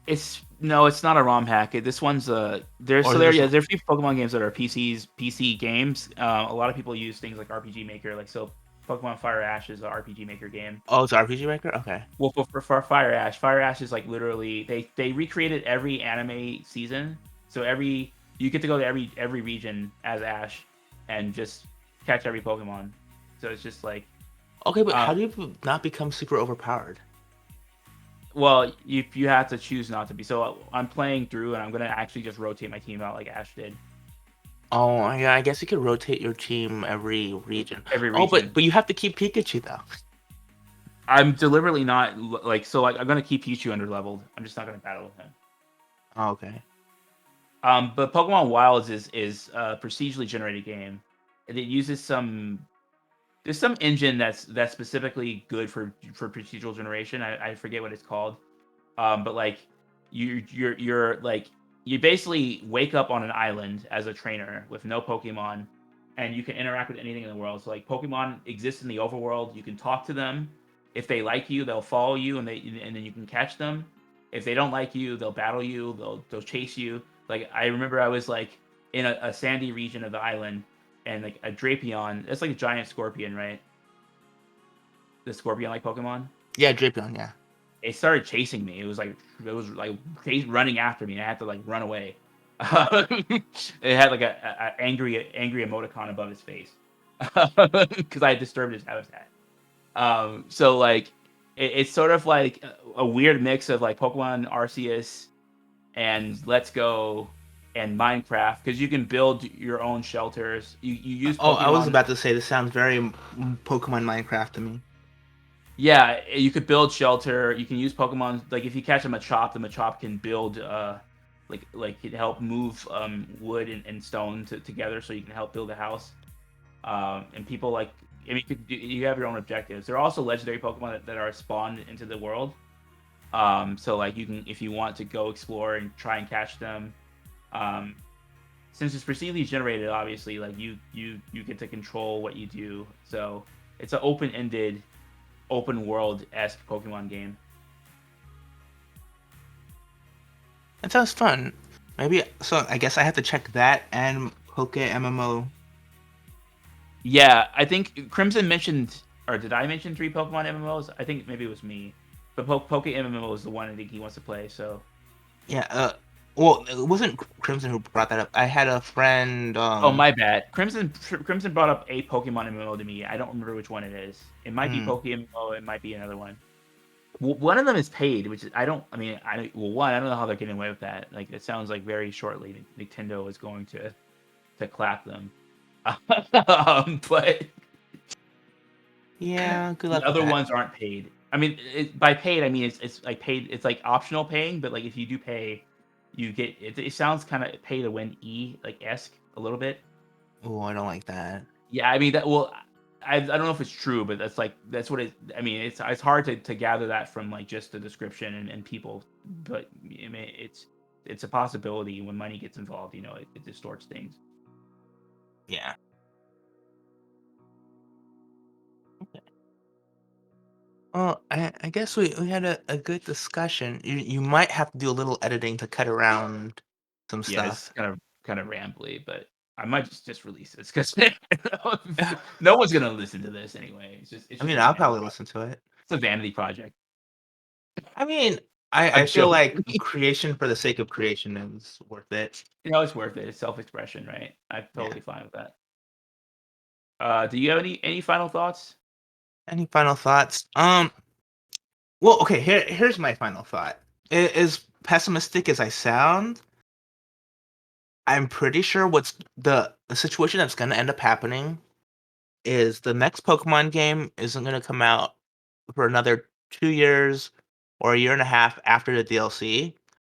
it's no, it's not a ROM hack. This one's there's or so is it there just yeah there's a few Pokemon games that are PC games. A lot of people use things like RPG Maker, like so Pokemon Fire Ash is an RPG Maker game. oh it's RPG Maker? Okay. Well, for Fire Ash is like literally they recreated every anime season. So every you get to go to every region as Ash and just catch every Pokemon. So it's just like Okay, but how uh do you not become super overpowered? well you have to choose not to be. So I'm playing through and I'm gonna actually just rotate my team out like Ash did Oh yeah, I guess you could rotate your team every region. every Oh, but region. but you have to keep Pikachu though. I'm deliberately not like so like I'm gonna keep Pichu under leveled. I'm just not gonna battle with him. Oh, okay. But Pokemon Wilds is a procedurally generated game. And it uses some there's some engine that's specifically good for procedural generation. I forget what it's called. But like you're like you basically wake up on an island as a trainer with no Pokemon, and you can interact with anything in the world. So like Pokemon exist in the overworld. You can talk to them. If they like you, they'll follow you, and then you can catch them. If they don't like you, they'll battle you. They'll chase you. Like I remember I was like in a sandy region of the island, and like a Drapion. It's like a giant scorpion, right? The scorpion like Pokemon. Yeah, Drapion, yeah. It started chasing me. It was like running after me, and I had to like run away. It had like a angry emoticon above his face because I had disturbed his habitat. So like it's sort of like a weird mix of like Pokemon Arceus and Let's Go and Minecraft because you can build your own shelters. You use Oh, I was Pokemon. about to say this sounds very Pokemon Minecraft to me. Yeah, you could build shelter. You can use Pokemon like if you catch a Machop, the Machop can build like it help move wood and stone together, so you can help build a house. And people like I mean you have your own objectives. There are also legendary Pokemon that are spawned into the world. So like you can if you want to go explore and try and catch them. Um, since it's procedurally generated, obviously like you get to control what you do. So it's an open-ended open world esque Pokemon game. That sounds fun. Maybe so. I guess I have to check that and Poke MMO. Yeah, I think Crimson mentioned, or did I mention three Pokemon MMOs? I think maybe it was me, but Poke MMO is the one I think he wants to play. So, Yeah. Well, it wasn't Crimson who brought that up. I had a friend. oh my bad. Crimson brought up a Pokemon MMO to me. I don't remember which one it is. It might be Mm, Poke MMO. It might be another one. One of them is paid, which is I don't. I mean, I don't know how they're getting away with that. Like it sounds like very shortly Nintendo is going to clap them. But yeah. Good the luck with other that. ones aren't paid. I mean, by paid, I mean it's like paid. It's like optional paying, but like if you do pay, you get it. It sounds kind of pay to win like esque a little bit. Oh, I don't like that. Yeah, I mean that. Well, I don't know if it's true, but that's what it. I mean, it's hard to gather that from like just the description and people, but I mean it's a possibility when money gets involved. You know, it distorts things. Yeah. Well, I guess we had a good discussion. You might have to do a little editing to cut around some Yeah, it's stuff. kind of rambly, but I might just release this because no one's gonna listen to this anyway. It's I just mean, a I'll vanity probably project. listen to it. It's a vanity project. I mean, I I'm feel joking. like creation for the sake of creation is worth it. You know, it's worth it. It's self-expression, right? I'm Yeah. totally fine with that. Do you have any final thoughts? Any final thoughts? Well, okay, here's my final thought. As pessimistic as I sound, I'm pretty sure what's the situation that's gonna end up happening is the next Pokemon game isn't gonna come out for another 2 years or a year and a half after the DLC,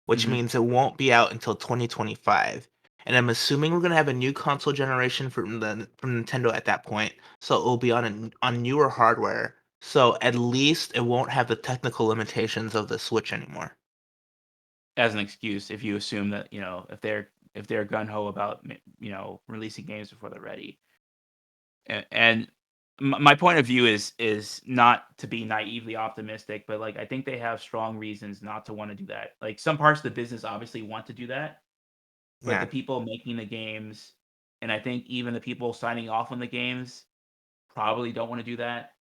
which Hmm. means it won't be out until 2025. And I'm assuming we're gonna have a new console generation from Nintendo at that point, so it will be on newer hardware. So at least it won't have the technical limitations of the Switch anymore. As an excuse, if you assume that if they're gun ho about releasing games before they're ready, and my point of view is not to be naively optimistic, but like I think they have strong reasons not to want to do that. Like some parts of the business obviously want to do that, but the Yeah. people making the games, and I think even the people signing off on the games probably don't want to do that.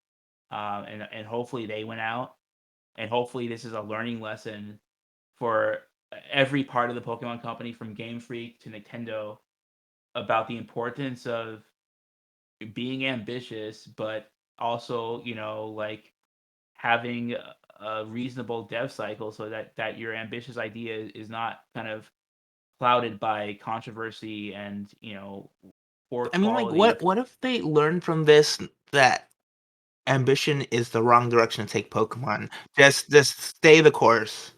And hopefully they went out, and hopefully this is a learning lesson for every part of the Pokemon Company, from Game Freak to Nintendo, about the importance of being ambitious, but also, like having a reasonable dev cycle so that your ambitious idea is not kind of clouded by controversy and poor I mean, like, quality. what if they learn from this that ambition is the wrong direction to take Pokemon? Just stay the course.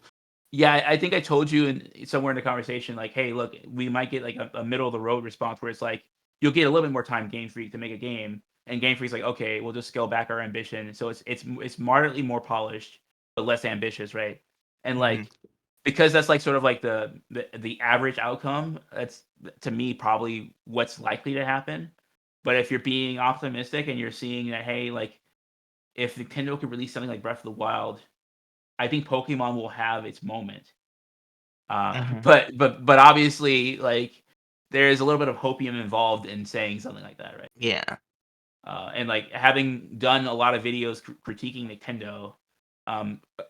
Yeah, I think I told you somewhere in the conversation, like, hey, look, we might get like a middle of the road response where it's like you'll get a little bit more time Game Freak to make a game, and Game Freak's like, okay, we'll just scale back our ambition, so it's moderately more polished but less ambitious, right? And Mhm. like because that's like sort of like the average outcome. That's to me probably what's likely to happen. But if you're being optimistic and you're seeing that, hey, like if Nintendo could release something like Breath of the Wild, I think Pokemon will have its moment. Mhm. But obviously, like there is a little bit of hopium involved in saying something like that, right? Yeah. And like having done a lot of videos critiquing Nintendo,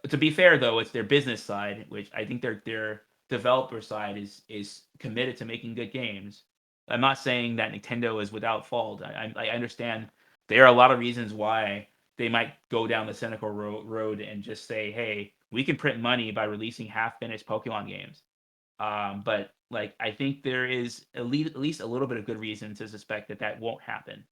to be fair though, it's their business side, which I think their developer side is committed to making good games. I'm not saying that Nintendo is without fault. I understand there are a lot of reasons why they might go down the cynical road and just say, "Hey, we can print money by releasing half-finished Pokemon games." But like, I think there is at least a little bit of good reason to suspect that that won't happen.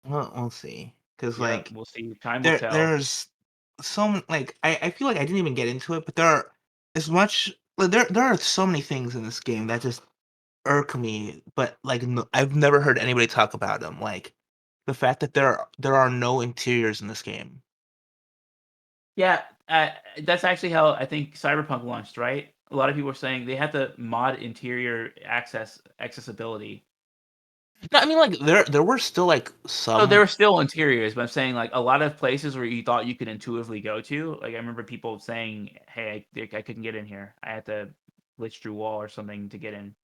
Well, we'll see. Cause Yeah, like we'll see. Time will tell. there's so many, like I feel like I didn't even get into it, but there are as much like, there are so many things in this game that just irk me, but like I've never heard anybody talk about them. Like the fact that there are no interiors in this game. Yeah, that's actually how I think Cyberpunk launched, right? A lot of people were saying they had to mod interior accessibility. No, I mean like there were still like So there some. were still interiors, but I'm saying like a lot of places where you thought you could intuitively go to. Like I remember people saying, "Hey, I couldn't get in here. I had to glitch through wall or something to get in."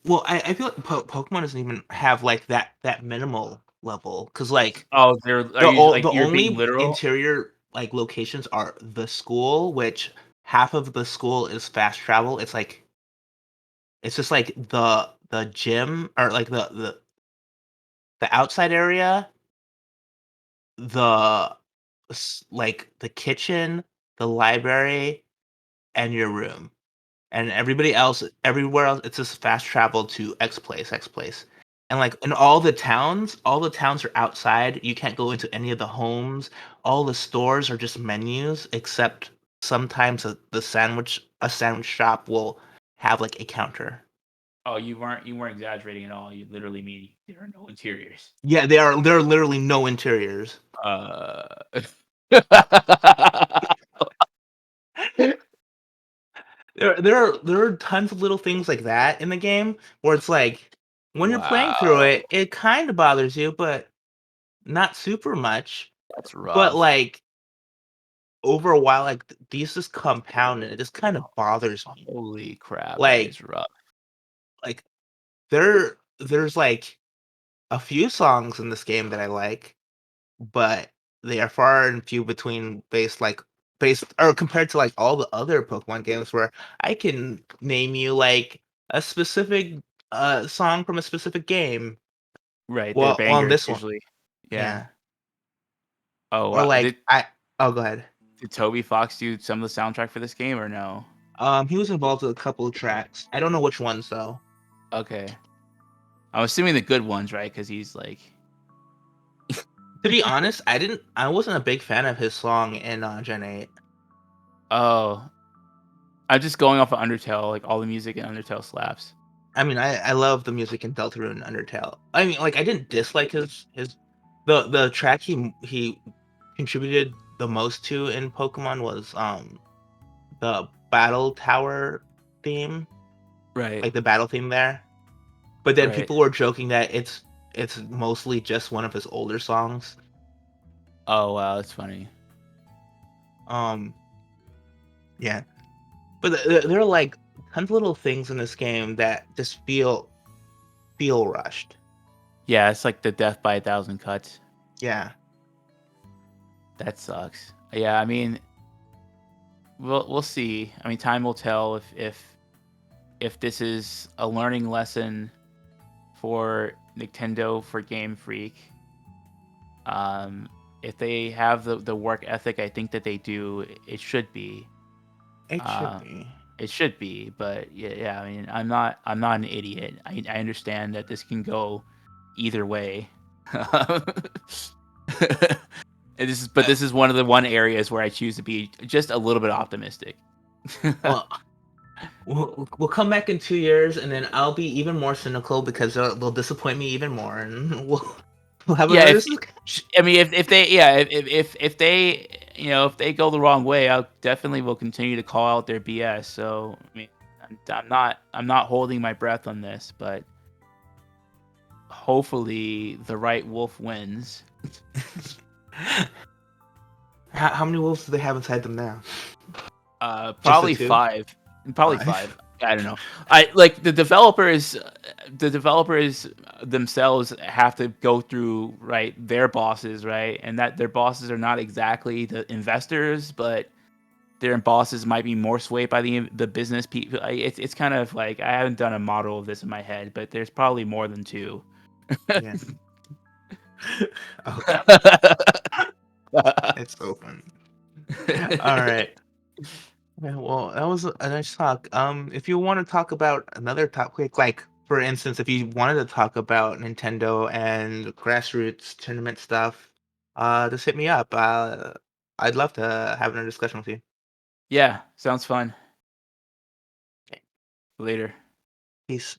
Well, I feel like Pokemon doesn't even have like that minimal level because like Oh, are you like the you're being only literal? interior like locations are the school, which half of the school is fast travel. It's just like the gym or like the outside area, the like the kitchen, the library, and your room. And everywhere else, it's just fast travel to X place. And like in all the towns are outside. You can't go into any of the homes. All the stores are just menus, except sometimes a sandwich shop will have like a counter. Oh, you weren't exaggerating at all. You literally mean there are no interiors. Yeah, there are literally no interiors. Uh, There are tons of little things like that in the game where it's like when you're playing through wow, it, it kind of bothers you, but not super much. that's But rough. like over a while, like these just compound and it just kind of bothers me. Holy crap, that Like is rough. like there's like a few songs in this game that I like, but they are far and few between based or compared to like all the other Pokemon games where I can name you like a specific song from a specific game. Right, they're Well, on bangers this one, usually. Yeah. yeah. Oh, Or wow. like I oh go ahead. Did Toby Fox do some of the soundtrack for this game or no? He was involved with a couple of tracks. I don't know which ones though. Okay. I'm assuming the good ones, right? Because he's like To be honest, I wasn't a big fan of his song in Gen 8. oh, I'm just going off of Undertale, like, all the music in Undertale slaps. I mean, I love the music in Deltarune and Undertale. I mean, like I didn't dislike his the track he contributed the most to in Pokemon was the battle tower theme, Right. like the battle theme there. But then Right. people were joking that it's mostly just one of his older songs. Oh wow, that's funny. Um, yeah, but there are like tons of little things in this game that just feel rushed. Yeah, it's like the death by a thousand cuts. Yeah, That sucks. Yeah, I mean, we'll see. I mean, time will tell if this is a learning lesson for Nintendo, for Game Freak. Um, if they have the work ethic, I think that they do. It should be. it should Uh, be. it should be. But yeah. I mean, I'm not an idiot. I understand that this can go either way. But Uh, this is one areas where I choose to be just a little bit optimistic. well, we'll come back in 2 years, and then I'll be even more cynical because they'll disappoint me even more, and we'll have Yeah, another if discussion. I mean, if they yeah, if they if they go the wrong way, I definitely will continue to call out their BS. So I mean, I'm not holding my breath on this, but hopefully the right wolf wins. How many wolves do they have inside them now? Just the Probably two? five. Probably Five? five. I don't know. I like the developers themselves have to go through right their bosses, right, and that their bosses are not exactly the investors, but their bosses might be more swayed by the business people. It's kind of like I haven't done a model of this in my head, but there's probably more than two. Yeah. Okay, it's open. All right. Yeah, well, that was a nice talk. If you want to talk about another topic, like for instance, if you wanted to talk about Nintendo and grassroots tournament stuff, just hit me up. I'd love to have another discussion with you. Yeah, sounds fun. Okay, Later. peace.